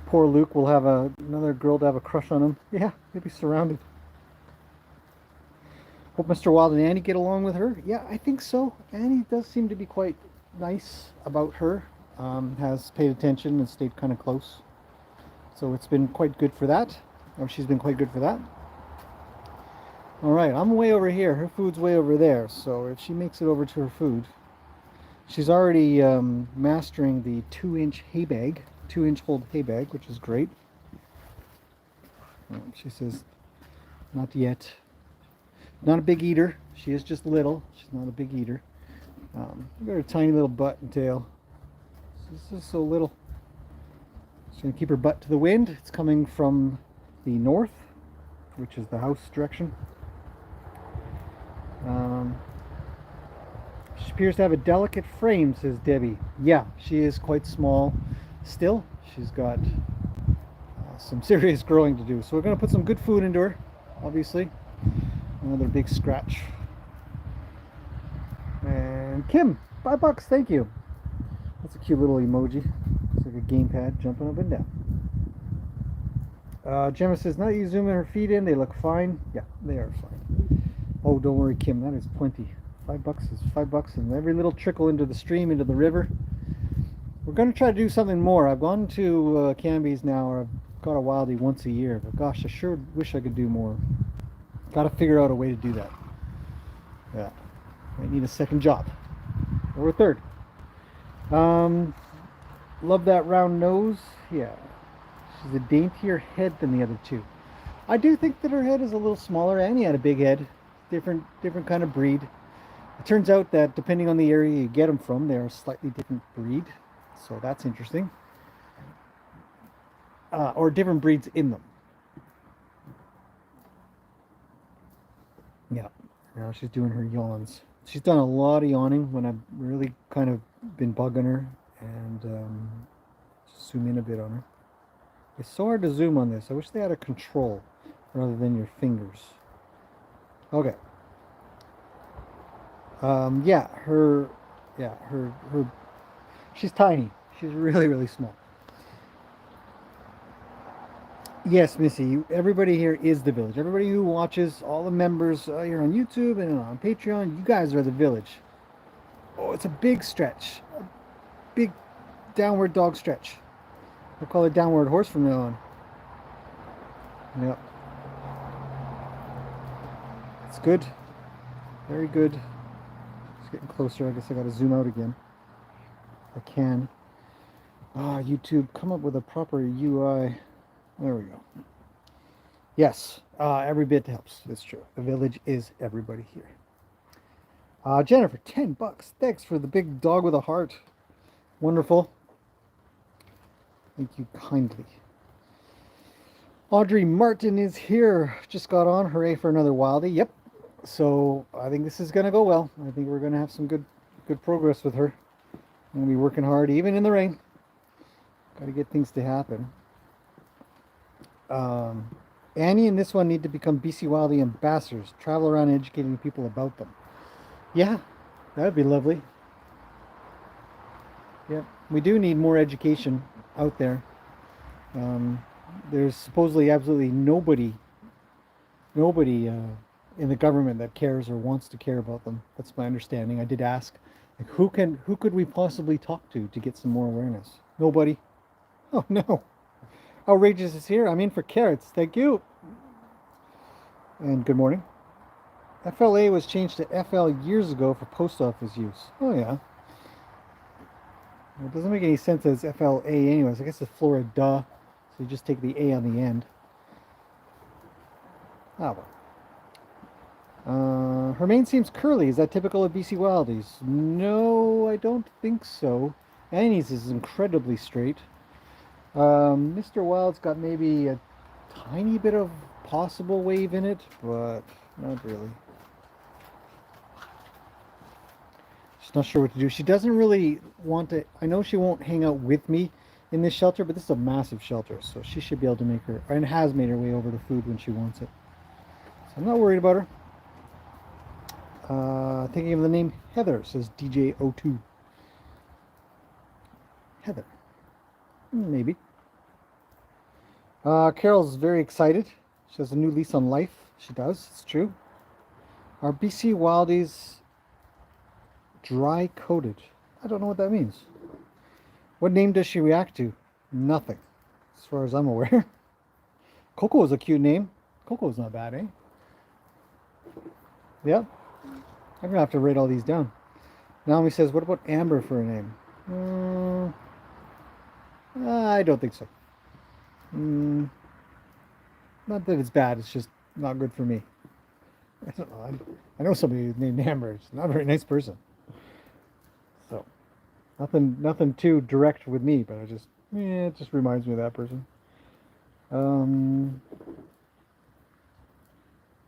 poor Luke will have another girl to have a crush on him. Yeah, he'll be surrounded. Hope Mr. Wild and Annie get along with her. Yeah, I think so. Annie does seem to be quite nice about her. Has paid attention and stayed kind of close. So it's been quite good for that. Or she's been quite good for that. All right, I'm way over here. Her food's way over there. So if she makes it over to her food, she's already mastering the 2-inch hay bag, 2-inch hold hay bag, which is great. She says, not yet. Not a big eater. She is just little. She's not a big eater. Look at her tiny little butt and tail. She's just so little. She's going to keep her butt to the wind. It's coming from the north, which is the house direction. She appears to have a delicate frame, says Debbie. Yeah, she is quite small still. She's got some serious growing to do. So we're going to put some good food into her, obviously. Another big scratch. And Kim, $5, thank you. That's a cute little emoji. It's like a gamepad jumping up and down. Gemma says, now that you zoom in her feet in, they look fine. Yeah, they are fine. Oh, don't worry, Kim, that is plenty. $5 is $5, and every little trickle into the stream, into the river. We're going to try to do something more. I've gone to Canby's now, or I've got a Wildie once a year, but gosh, I sure wish I could do more. Got to figure out a way to do that. Yeah, might need a second job, or a third. Love that round nose. Yeah, she's a daintier head than the other two. I do think that her head is a little smaller. Annie had a big head, different kind of breed. It turns out that depending on the area you get them from, they're a slightly different breed, so that's interesting. Or different breeds in them. Yeah, now she's doing her yawns. She's done a lot of yawning when I've really kind of been bugging her, and zoom in a bit on her. It's so hard to zoom on this. I wish they had a control rather than your fingers. Okay. Her she's tiny. She's really small. Yes, Missy, everybody here is the village. Everybody who watches, all the members here on YouTube and on Patreon, you guys are the village. Oh, it's a big stretch. A big downward dog stretch. I'll call it downward horse from now on. Yep. It's good. Very good. It's getting closer. I guess I got to zoom out again. If I can. YouTube, come up with a proper UI. There we go. Yes, every bit helps. It's true. The village is everybody here. Jennifer, $10. Thanks for the big dog with a heart. Wonderful. Thank you kindly. Audrey Martin is here. Just got on. Hooray for another Wildie. Yep. So I think this is going to go well. I think we're going to have some good progress with her. I'm going to be working hard, even in the rain. Got to get things to happen. Annie and this one need to become BC Wildie ambassadors. Travel around educating people about them. Yeah, that would be lovely. Yeah, we do need more education out there. There's supposedly absolutely nobody in the government that cares or wants to care about them. That's my understanding. I did ask, like, who could we possibly talk to get some more awareness? Nobody. Oh no. Outrageous is here. I'm in for carrots. Thank you. And good morning. FLA was changed to FL years ago for post office use. Oh yeah. It doesn't make any sense as FLA anyways. I guess it's Florida. So you just take the A on the end. Ah well. Her mane seems curly. Is that typical of BC Wildies? No, I don't think so. Annie's is incredibly straight. Mr. Wild's got maybe a tiny bit of possible wave in it, but not really. She's not sure what to do. She doesn't really want to. I know she won't hang out with me in this shelter, but this is a massive shelter, so she should be able to make her, and has made her way over to food when she wants it. So I'm not worried about her. Thinking of the name Heather, says DJ02. Heather. Maybe. Carol's very excited. She has a new lease on life. She does. It's true. Are BC Wildies dry coated? I don't know what that means. What name does she react to? Nothing. as far as I'm aware. Coco is a cute name. Coco's not bad, eh? Yep. I'm gonna have to write all these down. Naomi says, what about Amber for a name? I don't think so. Not that it's bad, it's just not good for me. I don't know. I know somebody who's named Amber. She's not a very nice person. So, nothing too direct with me, but it just reminds me of that person.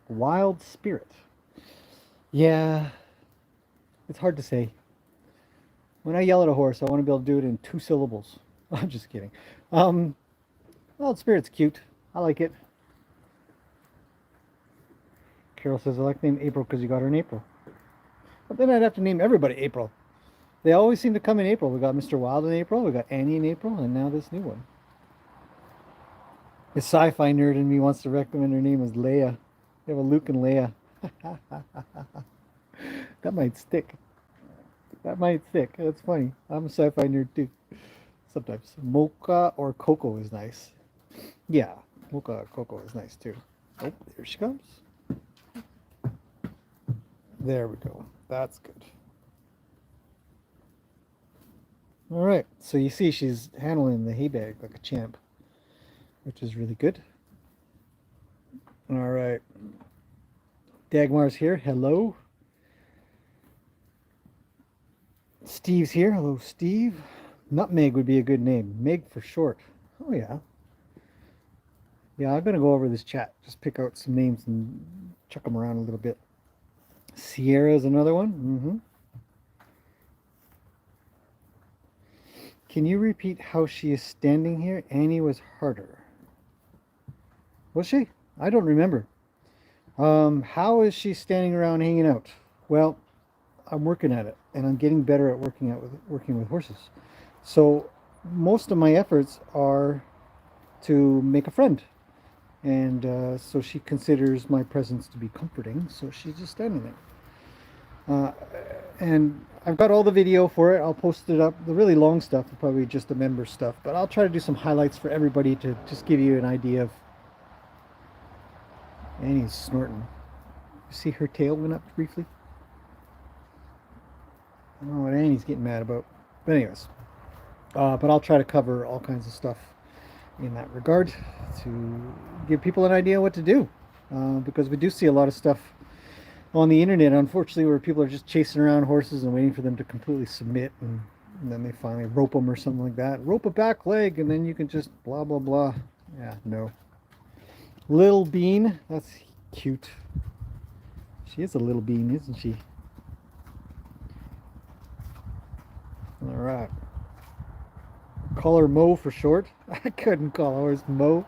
Wild Spirit. Yeah, it's hard to say. When I yell at a horse, I want to be able to do it in 2 syllables. I'm just kidding. Wild Spirit's cute. I like it. Carol says, I like the name April because you got her in April. But then I'd have to name everybody April. They always seem to come in April. We got Mr. Wild in April, we got Annie in April, and now this new one. The sci-fi nerd in me wants to recommend her name as Leia. We have a Luke and Leia. That might stick. That's funny. I'm a sci-fi nerd too. Sometimes. Mocha or Coco is nice. Yeah, Mocha or Coco is nice too. Oh, there she comes. There we go. That's good. All right. So you see she's handling the hay bag like a champ, which is really good. All right. Dagmar's here. Hello. Steve's here. Hello, Steve. Nutmeg would be a good name. Meg for short. Oh, yeah. Yeah, I'm going to go over this chat. Just pick out some names and chuck them around a little bit. Sierra is another one. Can you repeat how she is standing here? Annie was harder. Was she? I don't remember. How is she standing around hanging out? Well, I'm working at it, and I'm getting better at working with horses. So most of my efforts are to make a friend, and so she considers my presence to be comforting. So she's just standing there, and I've got all the video for it. I'll post it up. The really long stuff is probably just the member stuff, but I'll try to do some highlights for everybody to just give you an idea of. Annie's snorting. You see her tail went up briefly? I don't know what Annie's getting mad about. But anyways. But I'll try to cover all kinds of stuff in that regard to give people an idea what to do. Because we do see a lot of stuff on the internet, unfortunately, where people are just chasing around horses and waiting for them to completely submit, and then they finally rope them or something like that. Rope a back leg, and then you can just blah, blah, blah. Yeah, no. Little Bean, that's cute. She is a little bean, isn't she? All right. Call her Mo for short. I couldn't call horse Mo.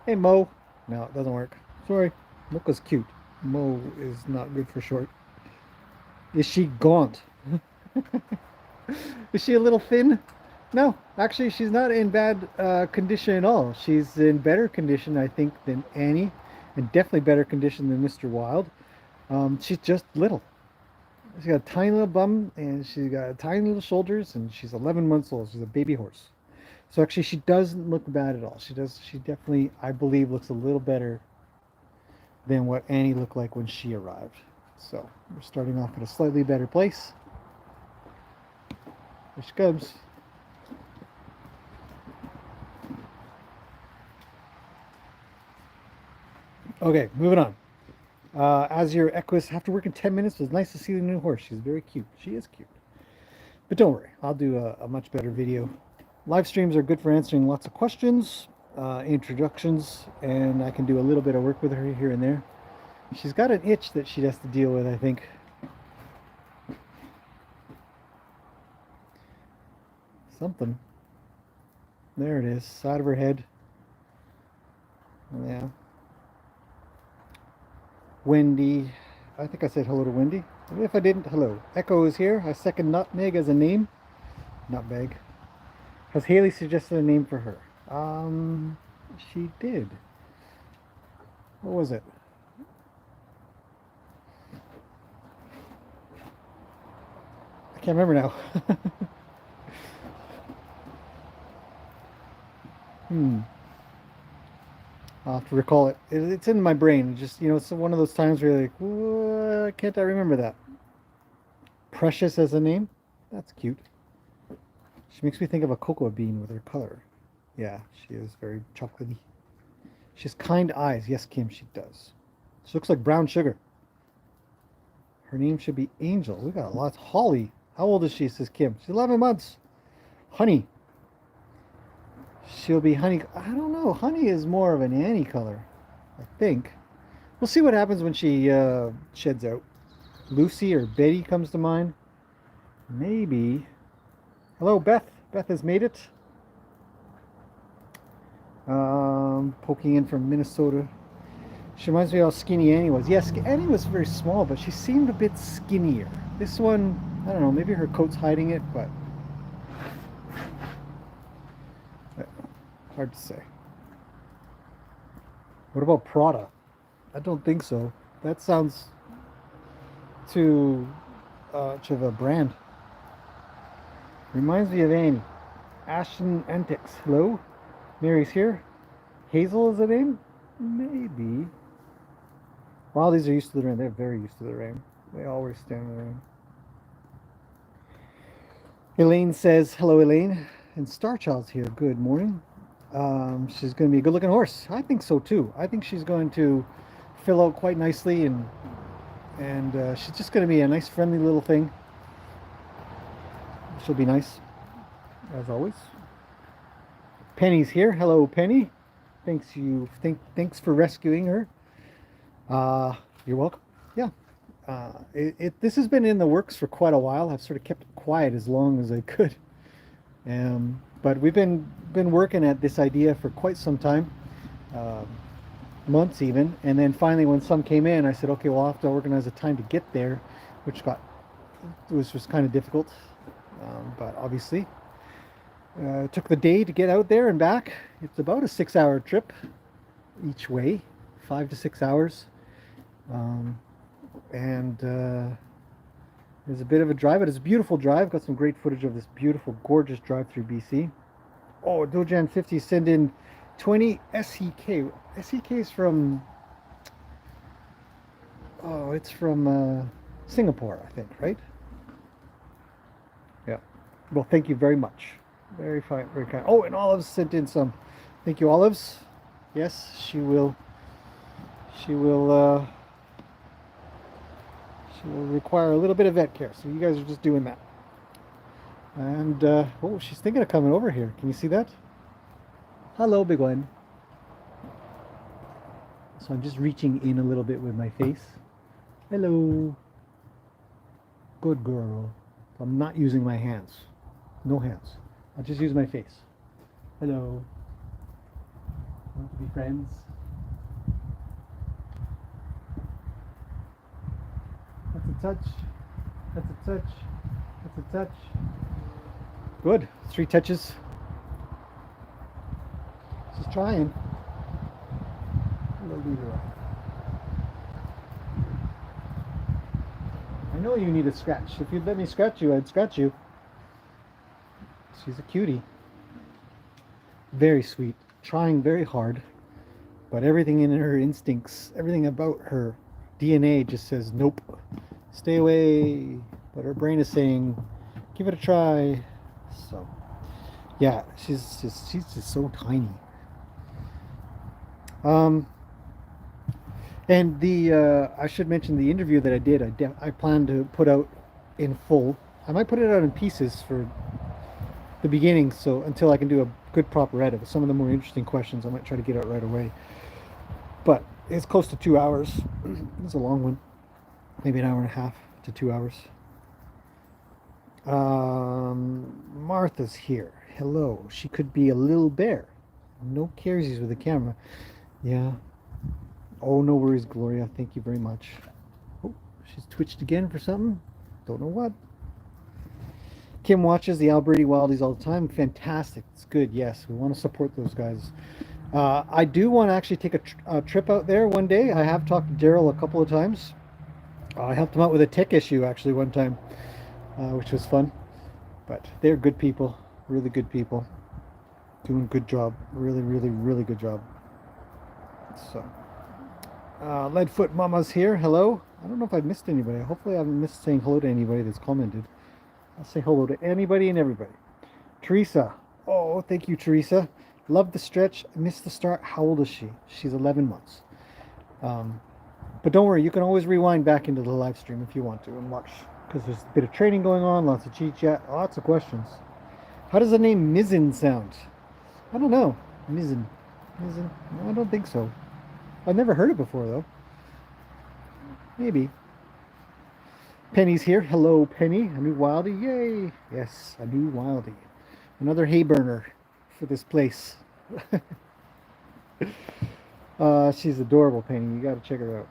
Hey, Mo. No, it doesn't work. Sorry. Mocha's cute. Mo is not good for short. Is she gaunt? Is she a little thin? No, actually, she's not in bad condition at all. She's in better condition, I think, than Annie, and definitely better condition than Mr. Wild. She's just little. She's got a tiny little bum, and she's got tiny little shoulders, and she's 11 months old. She's a baby horse. So actually, she doesn't look bad at all. She definitely, I believe, looks a little better than what Annie looked like when she arrived. So we're starting off at a slightly better place. There she comes. Okay, moving on. As your Equus, have to work in 10 minutes. It's nice to see the new horse. She's very cute. She is cute. But don't worry, I'll do a much better video. Live streams are good for answering lots of questions, introductions, and I can do a little bit of work with her here and there. She's got an itch that she has to deal with, I think. Something. There it is, side of her head. Yeah. Wendy, I think I said hello to Wendy. If I didn't, hello. Echo is here. I second Nutmeg as a name. Nutmeg. Has Haley suggested a name for her? She did. What was it? I can't remember now. I'll have to recall it. It's in my brain. Just, it's one of those times where you're like, why can't I remember that? Precious as a name? That's cute. She makes me think of a cocoa bean with her color. Yeah, she is very chocolatey. She has kind eyes. Yes, Kim, she does. She looks like brown sugar. Her name should be Angel. We got lots. Holly. How old is she? Says Kim. She's 11 months. Honey. She'll be Honey. I don't know. Honey is more of an Annie color, I think. We'll see what happens when she sheds out. Lucy or Betty comes to mind. Maybe. Hello, Beth. Beth has made it. Poking in from Minnesota. She reminds me of how skinny Annie was. Yes, Annie was very small, but she seemed a bit skinnier. This one, I don't know, maybe her coat's hiding it, but hard to say. What about Prada? I don't think so. That sounds too much of a brand. Reminds me of Annie. Ashton Antics. Hello? Mary's here. Hazel is the name? Maybe. Wildlies are used to the rain. They're very used to the rain. They always stand in the rain. Elaine says, hello, Elaine. And Starchild's here. Good morning. She's going to be a good-looking horse. I think so, too. I think she's going to fill out quite nicely, and she's just going to be a nice, friendly little thing. She'll be nice, as always. Penny's here. Hello, Penny. Thanks for rescuing her. You're welcome. Yeah. This has been in the works for quite a while. I've sort of kept it quiet as long as I could. But we've been working at this idea for quite some time, months even. And then finally, when some came in, I said, okay, well, I'll have to organize a time to get there, which was just kind of difficult. But obviously, it took the day to get out there and back. It's about a 6-hour trip each way, 5 to 6 hours. There's a bit of a drive, but it's a beautiful drive. Got some great footage of this beautiful, gorgeous drive through BC. Oh, Dojan 50 send in 20 SEK. SEK is from, it's from Singapore, I think, right? Yeah. Well, thank you very much. Very fine, very kind. Oh, and Olives sent in some. Thank you, Olives. Yes, she will require a little bit of vet care, so you guys are just doing that. And oh, she's thinking of coming over here. Can you see that? Hello, big one. So I'm just reaching in a little bit with my face. Hello. Good girl. I'm not using my hands. No hands. I'll just use my face. Hello. Want to be friends? That's a touch. That's a touch. That's a touch. Good. 3 touches. She's trying. Hello, leader. I know you need a scratch. If you'd let me scratch you, I'd scratch you. She's a cutie. Very sweet. Trying very hard. But everything in her instincts, everything about her DNA just says, nope. Stay away. But her brain is saying, give it a try. So, yeah, she's just so tiny. And I should mention the interview that I did. I plan to put out in full. I might put it out in pieces for the beginning, so until I can do a good proper edit. Some of the more interesting questions I might try to get out right away. But it's close to 2 hours. It's a long one, maybe an hour and a half to 2 hours. Martha's here. Hello. She could be a little bear. No caresies with the camera. Yeah. Oh, no worries, Gloria. Thank you very much. Oh, she's twitched again for something. Don't know what. Kim watches the Alberti Wildies all the time. Fantastic. It's good. Yes, we want to support those guys. I do want to actually take a trip out there one day. I have talked to Daryl a couple of times. I helped him out with a tech issue actually one time, which was fun. But they're good people, really good people. doing a good job. Really, really, really good job. So, Leadfoot Mama's here. Hello. I don't know if I've missed anybody. Hopefully I haven't missed saying hello to anybody that's commented. I'll say hello to anybody and everybody. Teresa. Oh, thank you, Teresa. Love the stretch. Missed the start. How old is she? She's 11 months. But don't worry, you can always rewind back into the live stream if you want to and watch, because there's a bit of training going on, lots of cheat chat, lots of questions. How does the name Mizzen sound? I don't know. Mizzen. Mizzen? No, I don't think so. I've never heard it before, though. Maybe. Penny's here. Hello, Penny. A new Wildie. Yay. Yes, a new Wildie. Another hay burner for this place. She's adorable, Penny. You got to check her out.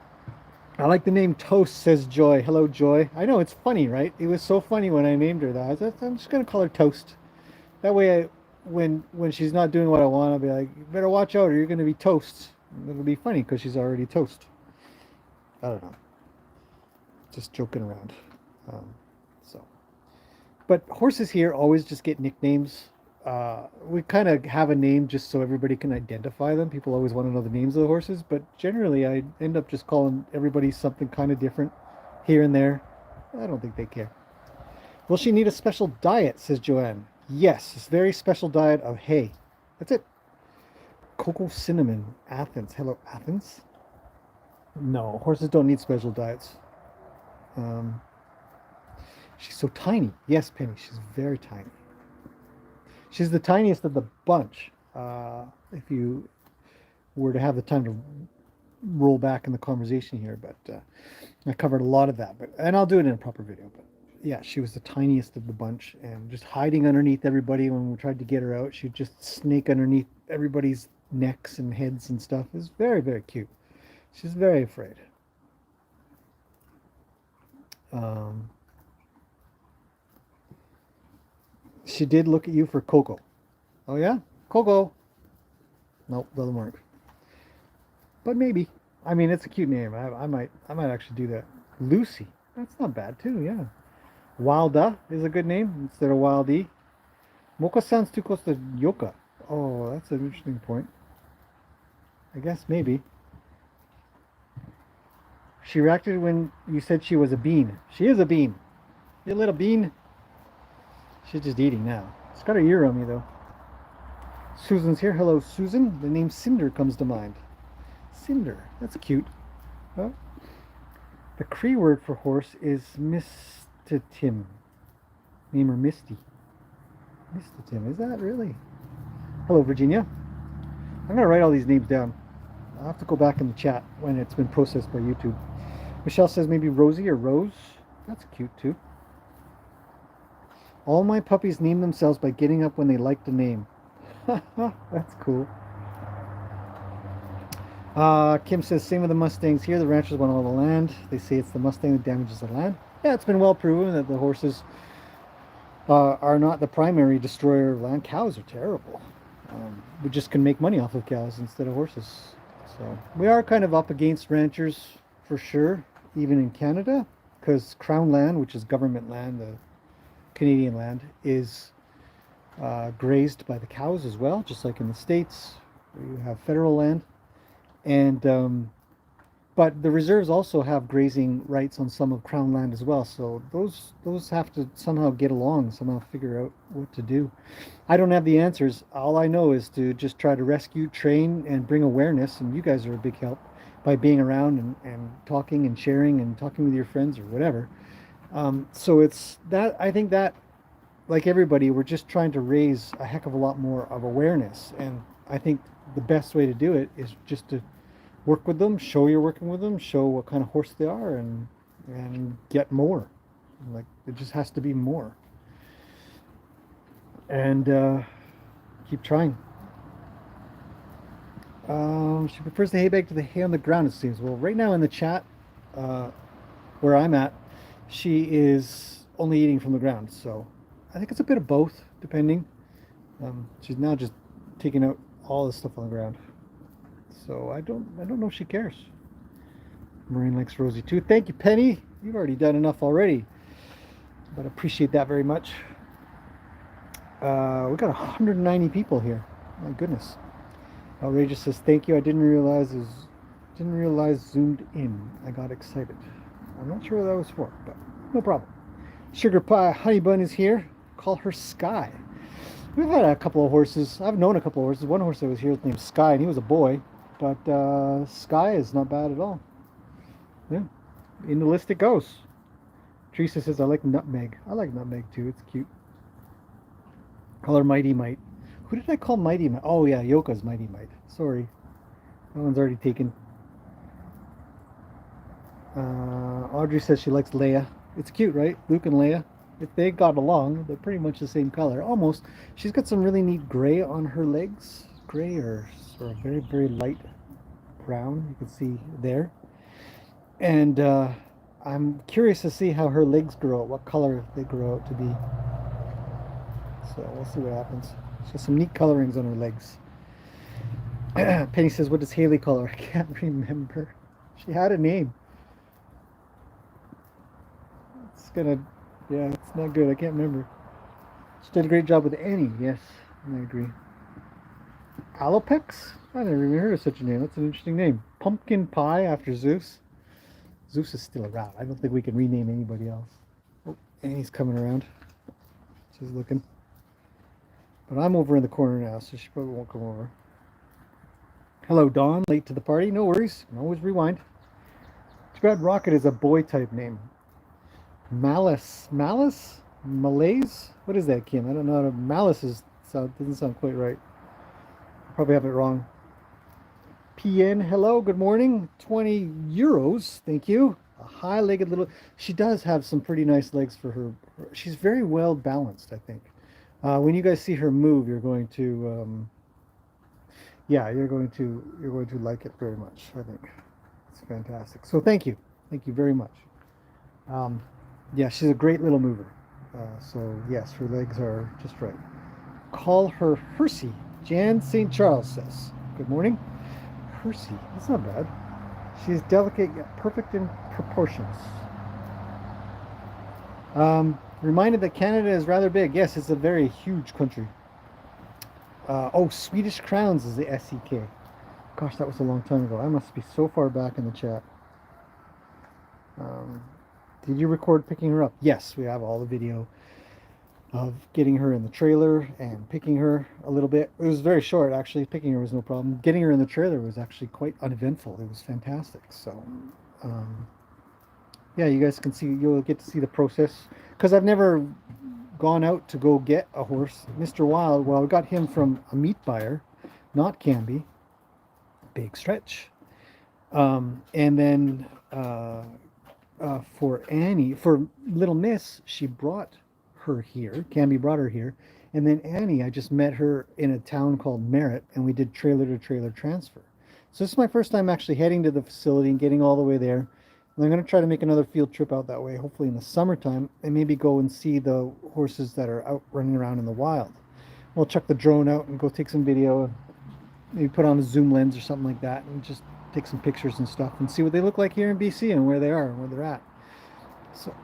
I like the name Toast, says Joy. Hello, Joy. I know, it's funny, right? It was so funny when I named her that. I'm just going to call her Toast. That way, when she's not doing what I want, I'll be like, you better watch out or you're going to be toast. It'll be funny because she's already toast. I don't know. Just joking around. But horses here always just get nicknames. We kind of have a name just so everybody can identify them. People always want to know the names of the horses, but generally I end up just calling everybody something kind of different here and there. I don't think they care. Will she need a special diet, says Joanne. Yes, it's a very special diet of hay. That's it. Cocoa Cinnamon, Athens. Hello, Athens. No, horses don't need special diets. She's so tiny. Yes, Penny, she's very tiny. She's the tiniest of the bunch. If you were to have the time to roll back in the conversation here, but I covered a lot of that. And I'll do it in a proper video. But yeah, she was the tiniest of the bunch, and just hiding underneath everybody when we tried to get her out. She'd just snake underneath everybody's necks and heads and stuff. It was very, very cute. She's very afraid. She did look at you for Coco. Oh yeah? Coco. Nope, doesn't work. But maybe. I mean, it's a cute name. I might actually do that. Lucy. That's not bad too, yeah. Wilda is a good name instead of Wildie. Mocha sounds too close to Yoka. Oh, that's an interesting point. I guess maybe. She reacted when you said she was a bean. She is a bean. You little bean. She's just eating now. She's got her ear on me, though. Susan's here. Hello, Susan. The name Cinder comes to mind. Cinder. That's cute. Well, the Cree word for horse is Mistatim. Name her Misty. Mistatim. Is that really? Hello, Virginia. I'm going to write all these names down. I'll have to go back in the chat when it's been processed by YouTube. Michelle says maybe Rosie or Rose. That's cute, too. All my puppies name themselves by getting up when they like the name. That's cool. Kim says, same with the Mustangs here. The ranchers want all the land. They say it's the Mustang that damages the land. Yeah, it's been well proven that the horses are not the primary destroyer of land. Cows are terrible. We just can make money off of cows instead of horses. So we are kind of up against ranchers for sure, even in Canada, because Crown land, which is government land, the Canadian land, is grazed by the cows as well, just like in the States where you have federal land. And but the reserves also have grazing rights on some of Crown land as well, so those have to somehow get along, somehow figure out what to do. I don't have the answers. All I know is to just try to rescue, train, and bring awareness, and you guys are a big help by being around and talking and sharing and talking with your friends or whatever. So it's that, I think that, like everybody, we're just trying to raise a heck of a lot more of awareness, and I think the best way to do it is just to work with them, show you're working with them, show what kind of horse they are, and get more. Like, it just has to be more. And keep trying. She prefers the hay bag to the hay on the ground, it seems. Well, right now in the chat, where I'm at, she is only eating from the ground, so I think it's a bit of both, depending. She's now just taking out all this stuff on the ground. So I don't know if she cares. Marine likes Rosie too. Thank you, Penny. You've already done enough already, but I appreciate that very much. We got 190 people here. My goodness. Outrageous says, thank you. I didn't realize zoomed in. I got excited. I'm not sure what that was for, but no problem. Sugar Pie Honey Bun is here. Call her Sky. We've had a couple of horses. I've known a couple of horses. One horse that was here was named Sky, and he was a boy. But Sky is not bad at all. Yeah, in the list it goes. Teresa says, I like Nutmeg. I like Nutmeg too. It's cute. Call her Mighty Might. Who did I call Mighty Might? Oh yeah, Yoka's Mighty Might. Sorry. That one's already taken. Audrey says she likes Leia. It's cute, right? Luke and Leia. If they got along, they're pretty much the same color. Almost. She's got some really neat gray on her legs. Gray or sort of very, very light brown. You can see there. And I'm curious to see how her legs grow out, what color they grow out to be. So we'll see what happens. She's got some neat colorings on her legs. Penny says, what does Haley call her? I can't remember. She had a name. Yeah, it's not good. I can't remember. She did a great job with Annie. Yes, I agree. Alopex? I never even heard of such a name. That's an interesting name. Pumpkin Pie after Zeus. Zeus is still around. I don't think we can rename anybody else. Oh, Annie's coming around. She's looking. But I'm over in the corner now, so she probably won't come over. Hello, Dawn. Late to the party. No worries. Can always rewind. Too bad Rocket is a boy type name. Malice? Malaise? What is that, Kim? I don't know. Malice doesn't sound quite right. Probably have it wrong. PN, hello, good morning. 20 euros, thank you. A high-legged little... She does have some pretty nice legs for her. She's very well balanced, I think. When you guys see her move, you're going to... yeah, you're going to like it very much, I think. It's fantastic. So thank you. Thank you very much. Yeah, she's a great little mover. So yes, her legs are just right. Call her Hersey. Jan St. Charles says. Good morning. Hersey. That's not bad. She's delicate yet perfect in proportions. Reminded that Canada is rather big. Yes, it's a very huge country. Oh, Swedish Crowns is the SEK. Gosh, that was a long time ago. I must be so far back in the chat. Did you record picking her up? Yes, we have all the video of getting her in the trailer and picking her a little bit. It was very short, actually. Picking her was no problem. Getting her in the trailer was actually quite uneventful. It was fantastic. So, yeah, you guys can see, you'll get to see the process. Because I've never gone out to go get a horse. Mr. Wild, well, I got him from a meat buyer, not Canby. Big stretch. And then... for Annie, for Little Miss, she brought her here. Cammy brought her here. And then Annie, I just met her in a town called Merritt, and we did trailer-to-trailer transfer. So this is my first time actually heading to the facility and getting all the way there. And I'm going to try to make another field trip out that way, hopefully in the summertime, and maybe go and see the horses that are out running around in the wild. We'll chuck the drone out and go take some video, and maybe put on a zoom lens or something like that, and just take some pictures and stuff and see what they look like here in BC and where they are and where they're at. So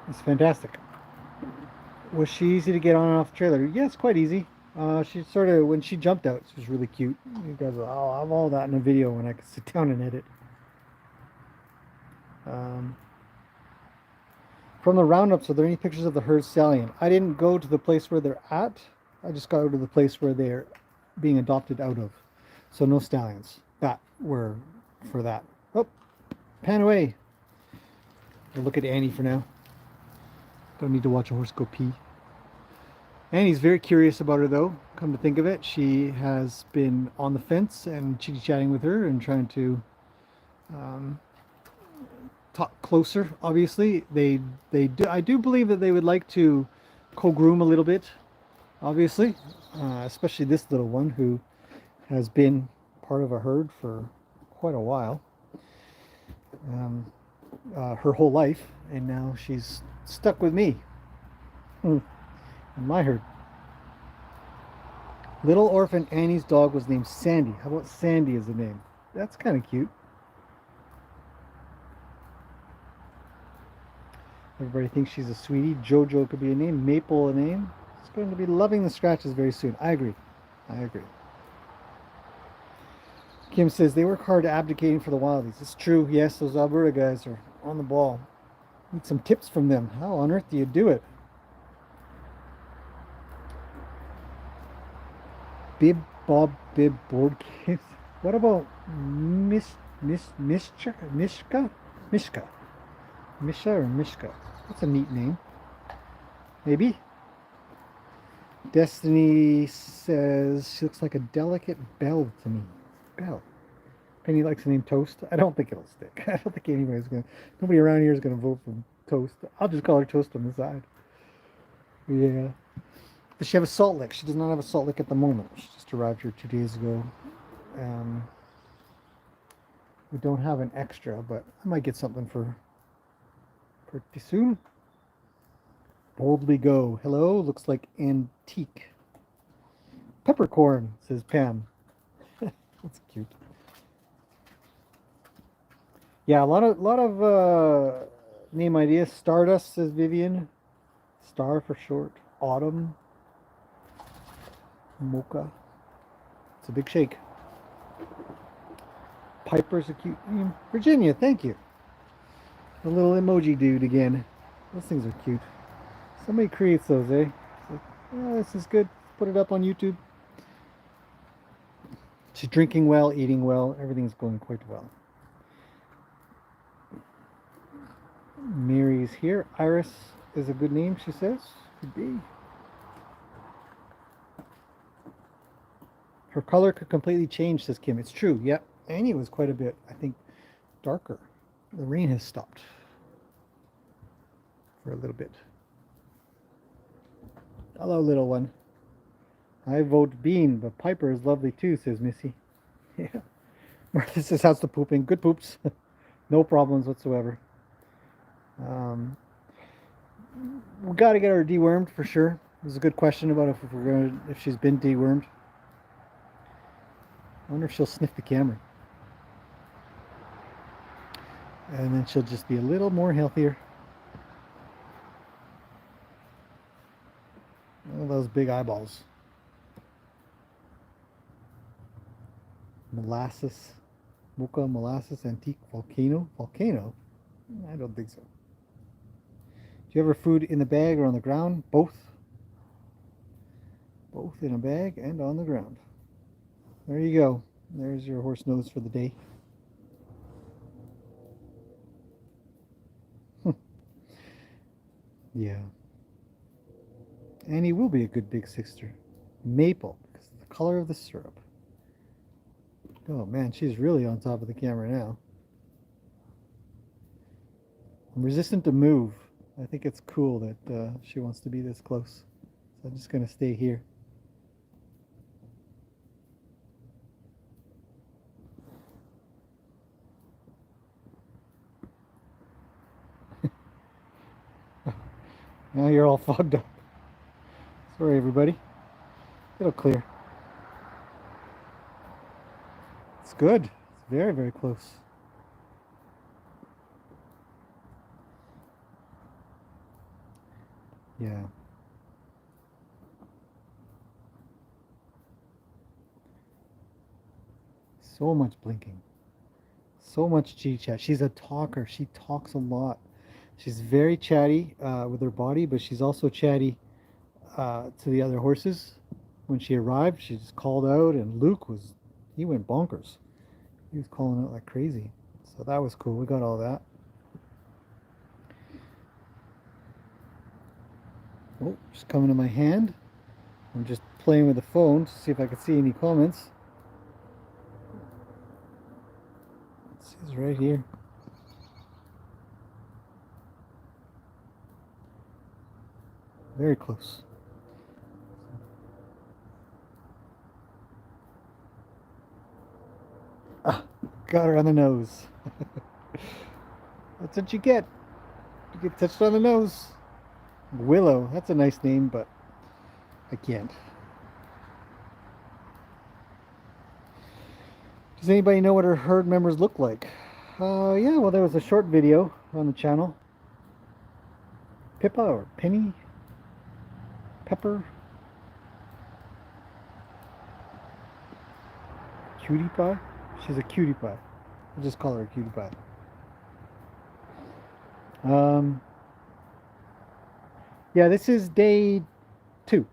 it's fantastic. Was she easy to get on and off the trailer? Yeah, it's quite easy. She sort of, when she jumped out, she was really cute. You guys will, I'll have all that in a video when I can sit down and edit. From the roundups, are there any pictures of the herd stallion? I didn't go to the place where they're at. I just got to the place where they're being adopted out of. So no stallions. That were for that. Oh, pan away. We'll look at Annie for now. Don't need to watch a horse go pee. Annie's very curious about her though. Come to think of it, she has been on the fence and chitty-chatting with her and trying to talk closer. Obviously, I do believe that they would like to co-groom a little bit. Obviously, especially this little one who has been part of a herd for quite a while, her whole life, and now she's stuck with me in my herd. Little orphan Annie's dog was named Sandy. How about Sandy as a name? That's kind of cute. Everybody thinks she's a sweetie. Jojo could be a name. Maple a name. It's going to be loving the scratches very soon. I agree. I agree. Kim says they work hard advocating for the Wildies. It's true. Yes, those Alberta guys are on the ball. Need some tips from them. How on earth do you do it? Bib Bob Bib board games. What about Mishka? Misha or Mishka? That's a neat name. Maybe. Destiny says she looks like a delicate belle to me. Belle. Penny likes the name Toast. I don't think it'll stick. I don't think nobody around here is gonna vote for Toast. I'll just call her Toast on the side. Yeah. Does she have a salt lick? She does not have a salt lick at the moment. She just arrived here 2 days ago. We don't have an extra, but I might get something for pretty soon. Boldly go. Hello, looks like antique. Peppercorn, says Pam. That's cute. Yeah, a lot of name ideas. Stardust, says Vivian. Star for short. Autumn. Mocha. It's a big shake. Piper's a cute name. Virginia, thank you. The little emoji dude again. Those things are cute. Somebody creates those, eh? It's like, oh, this is good. Put it up on YouTube. She's drinking well, eating well. Everything's going quite well. Mary's here. Iris is a good name, she says. Could be. Her color could completely change, says Kim. It's true. Yep. Annie was quite a bit, I think, darker. The rain has stopped for a little bit. Hello, little one. I vote Bean, but Piper is lovely too, says Missy. Yeah. Martha says, how's the pooping? Good poops. No problems whatsoever. We got to get her dewormed for sure. There's a good question about if she's been dewormed. I wonder if she'll sniff the camera. And then she'll just be a little more healthier. Oh, those big eyeballs. Molasses. Mocha, molasses, antique, volcano. Volcano? I don't think so. Do you ever food in the bag or on the ground? Both. Both in a bag and on the ground. There you go. There's your horse nose for the day. Yeah. Annie will be a good big sister. Maple, because of the color of the syrup. Oh man, she's really on top of the camera now. I'm resistant to move. I think it's cool that she wants to be this close. So I'm just going to stay here. Now you're all fogged up. Sorry, everybody. It'll clear. It's good. It's very, very close. Yeah. So much blinking. So much G-chat. She's a talker. She talks a lot. She's very chatty with her body, but she's also chatty to the other horses. When she arrived, she just called out, and Luke he went bonkers. He was calling out like crazy. So that was cool. We got all that. Oh, just coming to my hand. I'm just playing with the phone to see if I can see any comments. It's right here. Very close. Ah, got her on the nose. That's what you get. You get touched on the nose. Willow, that's a nice name, but I can't. Does anybody know what her herd members look like? Yeah, well, there was a short video on the channel. Pippa or Penny? Pepper? Cutie pie? She's a cutie pie. I'll just call her a cutie pie. Yeah, this is day 2.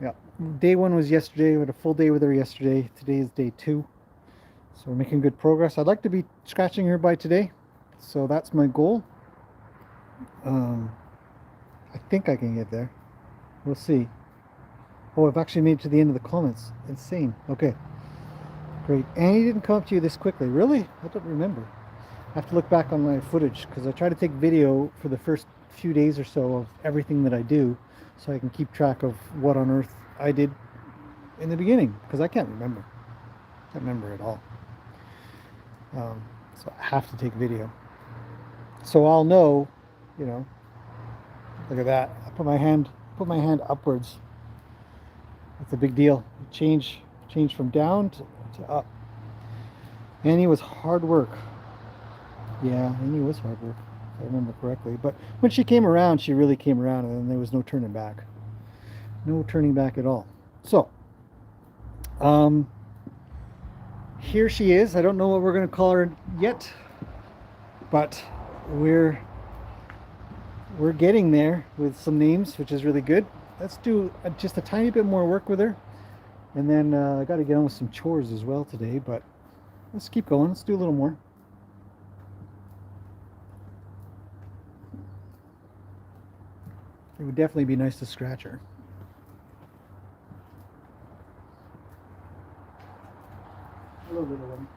Yeah, day 1 was yesterday. We had a full day with her yesterday. Today is day 2. So we're making good progress. I'd like to be scratching her by today. So that's my goal. I think I can get there. We'll see. Oh, I've actually made it to the end of the comments. Insane. Okay. Great. Annie didn't come up to you this quickly. Really? I don't remember. I have to look back on my footage because I try to take video for the first few days or so of everything that I do so I can keep track of what on earth I did in the beginning because I can't remember. I can't remember at all. So I have to take video. So I'll know, you know, look at that. I put my hand upwards. That's a big deal. Change from down to up. Annie was hard work. Yeah, Annie was hard work, if I remember correctly. But when she came around, she really came around, and then there was no turning back. No turning back at all. So, here she is. I don't know what we're going to call her yet, but we're getting there with some names, which is really good. Let's do just a tiny bit more work with her, and then I got to get on with some chores as well today, but let's keep going. Let's do a little more. It would definitely be nice to scratch her. Hello, little one.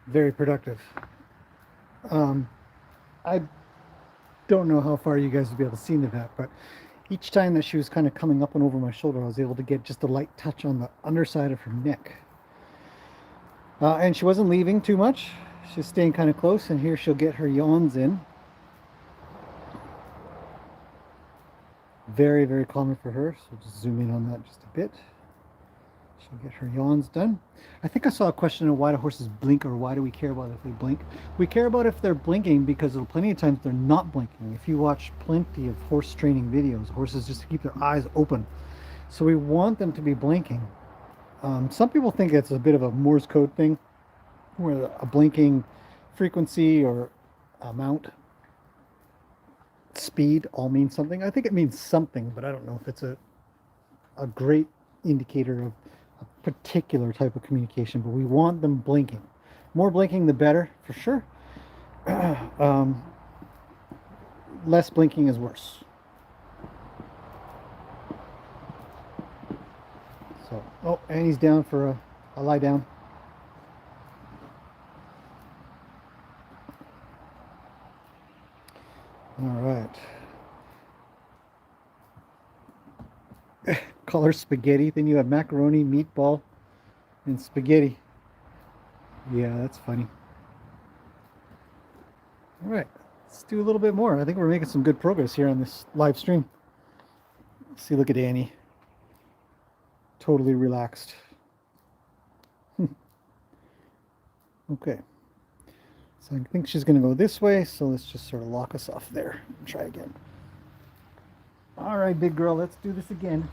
Very productive. I don't know how far you guys will be able to see into that, but each time that she was kind of coming up and over my shoulder, I was able to get just a light touch on the underside of her neck. And she wasn't leaving too much. She's staying kind of close, and here she'll get her yawns in. Very, very common for her, so just zoom in on that just a bit. She'll get her yawns done. I think I saw a question of why do horses blink, or why do we care about if they blink? We care about if they're blinking because there's plenty of times they're not blinking. If you watch plenty of horse training videos, horses just keep their eyes open. So we want them to be blinking. Some people think it's a bit of a Morse code thing, where a blinking frequency or amount, speed all means something. I think it means something, but I don't know if it's a great indicator of a particular type of communication. But we want them blinking. More blinking, the better, for sure. um, Less blinking is worse. So, oh, and he's down for a lie down. All right. Color spaghetti. Then you have macaroni, meatball, and spaghetti. Yeah, that's funny. All right. Let's do a little bit more. I think we're making some good progress here on this live stream. See, look at Annie. Totally relaxed. Okay. So I think she's going to go this way. So let's just sort of lock us off there and try again. All right, big girl, let's do this again.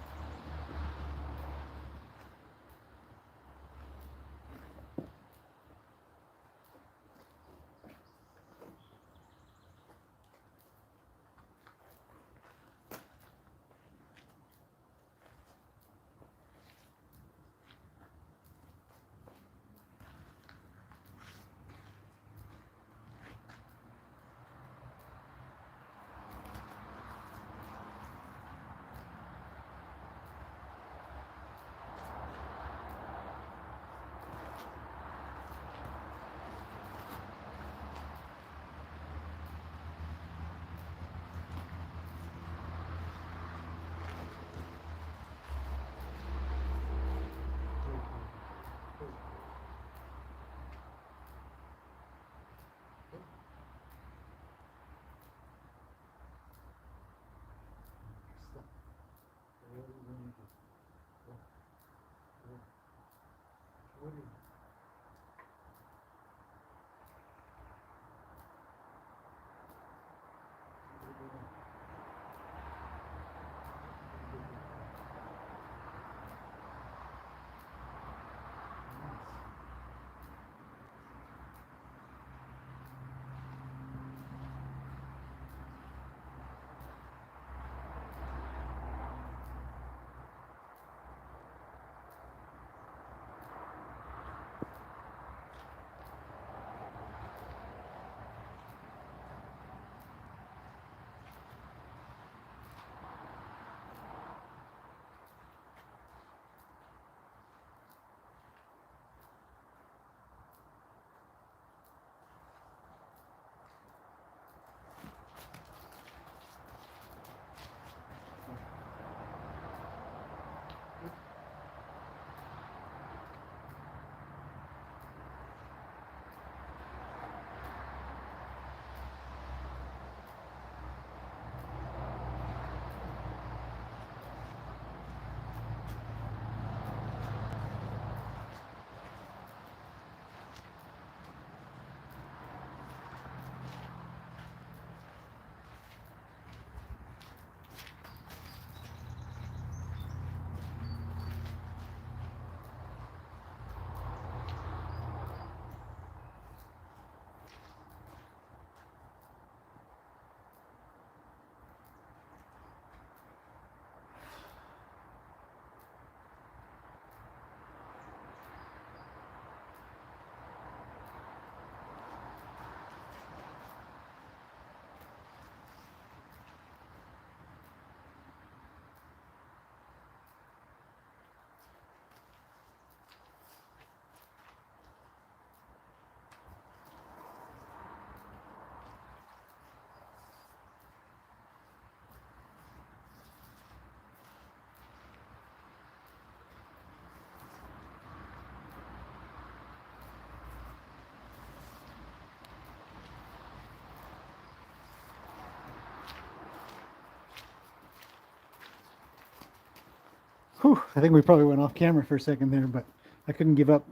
Whew, I think we probably went off camera for a second there, but I couldn't give up.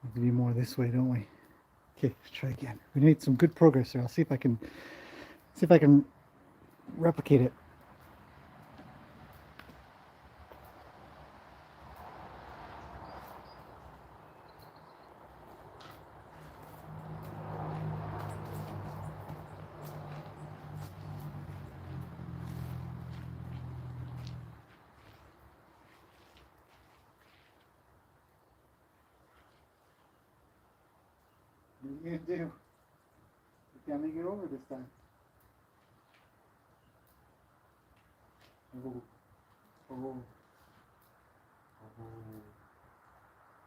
Need to be more this way, don't we? Okay, let's try again. We made some good progress there. I'll see if I can replicate it. What are you gonna do? You can't make it over this time. Oh, oh, oh.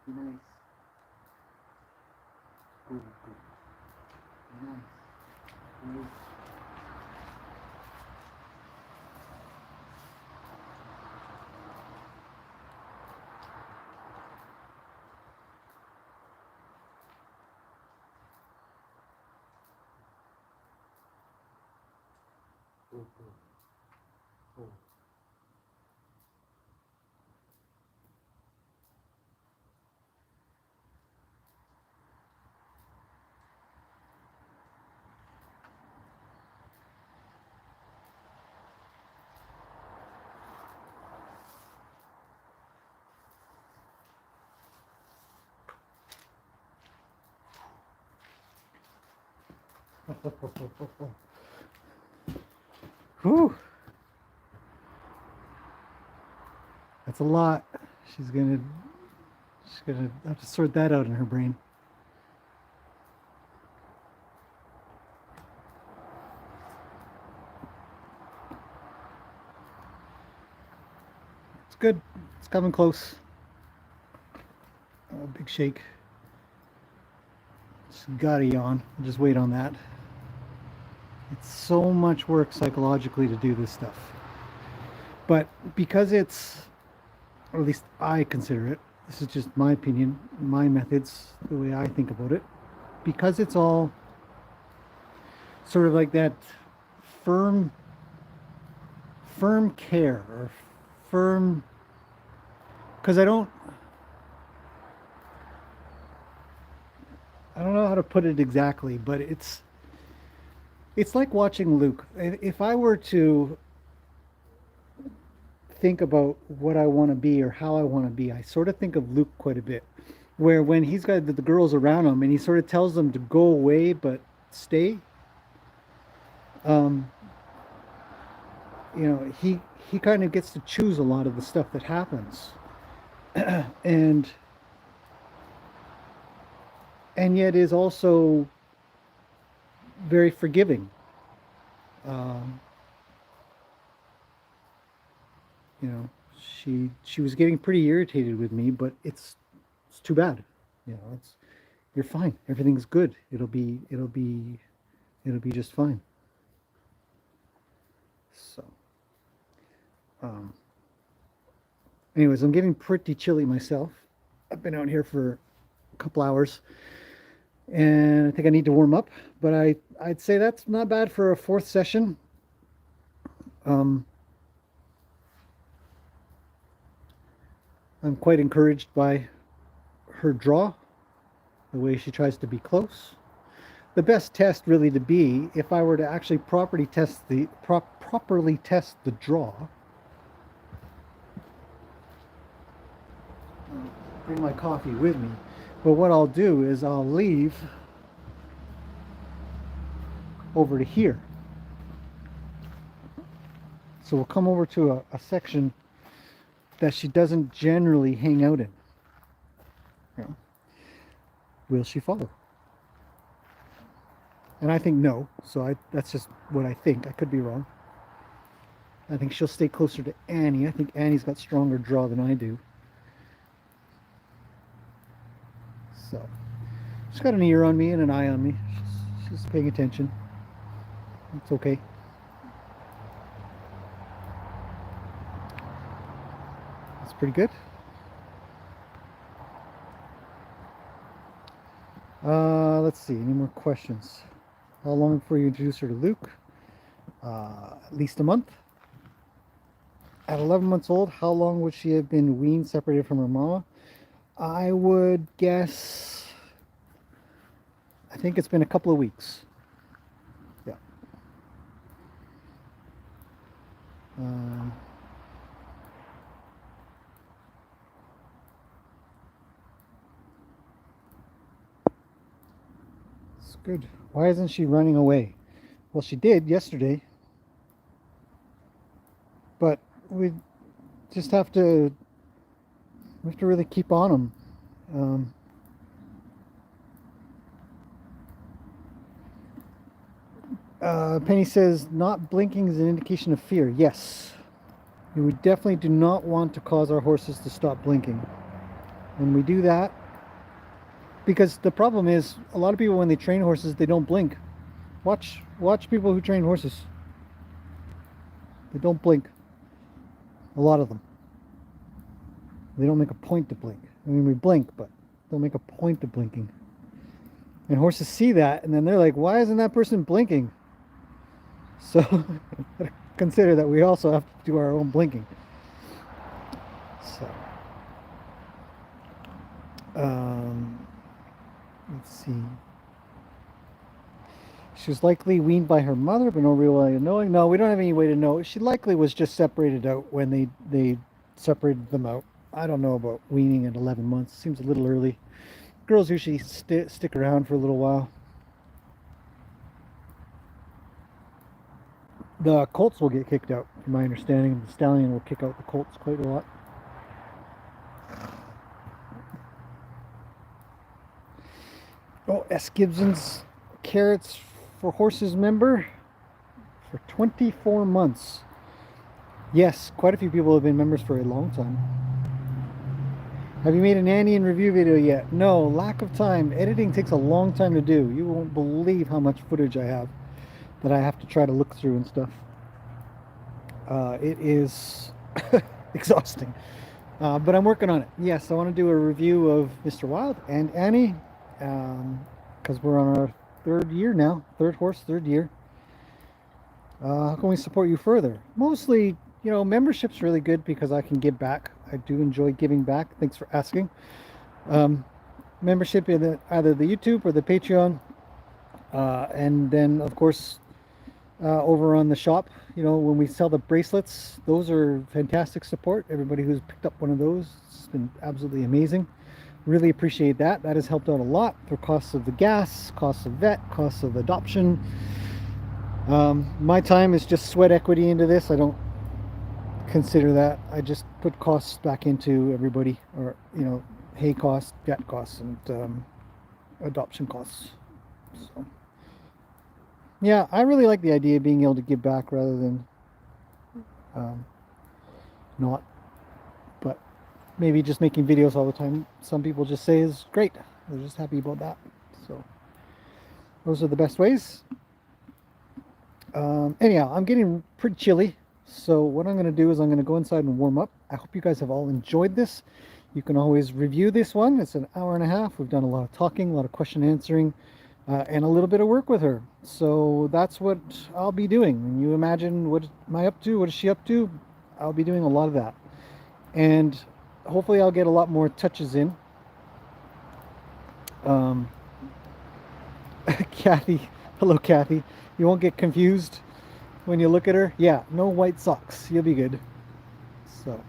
Nice. Good, good. Nice. Good. Good, good. Oh. Whew. That's a lot. She's gonna have to sort that out in her brain. It's good. It's coming close. Oh, big shake. Just gotta yawn. Just wait on that. It's so much work psychologically to do this stuff. But because it's, or at least I consider it, this is just my opinion, my methods, the way I think about it, because it's all sort of like that firm care or firm, because I don't know how to put it exactly, but it's like watching Luke. If I were to think about what I want to be or how I want to be, I sort of think of Luke quite a bit, where when he's got the girls around him and he sort of tells them to go away but stay, you know, he kind of gets to choose a lot of the stuff that happens. and yet is also very forgiving. You know, she was getting pretty irritated with me, but it's too bad. You know, you're fine. Everything's good. It'll be just fine. So, anyways, I'm getting pretty chilly myself. I've been out here for a couple hours, and I think I need to warm up. But I'd say that's not bad for a fourth session. I'm quite encouraged by her draw, the way she tries to be close. The best test really to be, if I were to actually properly test the draw. Bring my coffee with me, but what I'll do is I'll leave over to here. So we'll come over to a section that she doesn't generally hang out in. You know, will she follow? And I think no. So that's just what I think. I could be wrong. I think she'll stay closer to Annie. I think Annie's got stronger draw than I do. So she's got an ear on me and an eye on me. She's paying attention. It's okay. That's pretty good. Let's see. Any more questions? How long before you introduce her to Luke? At least a month. At 11 months old, how long would she have been weaned, separated from her mama? I would guess, I think it's been a couple of weeks. Yeah. It's good. Why isn't she running away? Well, she did yesterday. But we just have to really keep on them. Penny says, not blinking is an indication of fear. Yes. We definitely do not want to cause our horses to stop blinking. When we do that, because the problem is, a lot of people when they train horses, they don't blink. Watch people who train horses. They don't blink. A lot of them. They don't make a point to blink. I mean, we blink, but don't make a point of blinking. And horses see that, and then they're like, why isn't that person blinking? So consider that we also have to do our own blinking. So let's see. She was likely weaned by her mother, but no real way of knowing. No, we don't have any way to know. She likely was just separated out when they separated them out. I don't know about weaning at 11 months. Seems a little early. Girls usually stick around for a little while. The colts will get kicked out, from my understanding. The stallion will kick out the colts quite a lot. Oh, S. Gibson's carrots for horses member for 24 months. Yes, quite a few people have been members for a long time. Have you made an Annie and review video yet? No, lack of time. Editing takes a long time to do. You won't believe how much footage I have that I have to try to look through and stuff. It is exhausting. But I'm working on it. Yes, I want to do a review of Mr. Wild and Annie, because we're on our third year now. Third horse, third year. How can we support you further? Mostly, you know, membership's really good because I can give back. I do enjoy giving back. Thanks for asking. Membership in either the YouTube or the Patreon. And then, of course, over on the shop, you know, when we sell the bracelets, those are fantastic support. Everybody who's picked up one of those, it's been absolutely amazing. Really appreciate that. That has helped out a lot for costs of the gas, costs of vet, costs of adoption. My time is just sweat equity into this. I don't consider that. I just put costs back into everybody, or, you know, hay costs, vet costs, and adoption costs. So yeah, I really like the idea of being able to give back rather than not. But maybe just making videos all the time, some people just say is great. They're just happy about that. So those are the best ways. Anyhow, I'm getting pretty chilly. So what I'm going to do is I'm going to go inside and warm up. I hope you guys have all enjoyed this. You can always review this one. It's an hour and a half. We've done a lot of talking, a lot of question answering, and a little bit of work with her. So that's what I'll be doing. And you imagine, what am I up to? What is she up to? I'll be doing a lot of that. And hopefully I'll get a lot more touches in. Kathy, hello Kathy. You won't get confused when you look at her. Yeah, no white socks. You'll be good. So,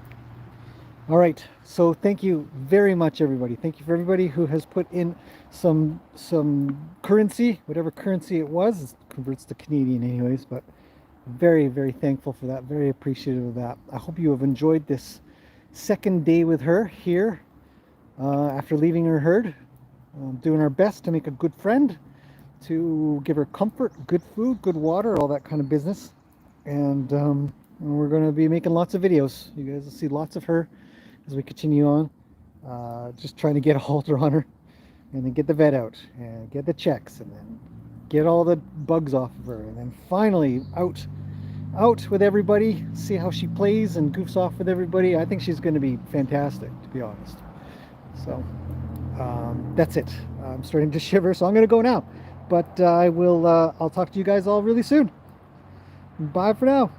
all right. So thank you very much, everybody. Thank you for everybody who has put in some currency, whatever currency it was. It converts to Canadian anyways, but very, very thankful for that. Very appreciative of that. I hope you have enjoyed this second day with her here after leaving her herd. Doing our best to make a good friend, to give her comfort, good food, good water, all that kind of business. And we're going to be making lots of videos. You guys will see lots of her as we continue on. Just trying to get a halter on her, and then get the vet out, and get the checks, and then get all the bugs off of her, and then finally out with everybody, see how she plays and goofs off with everybody. I think she's going to be fantastic, to be honest. So that's it. I'm starting to shiver, so I'm going to go now. But I'll talk to you guys all really soon. Bye for now.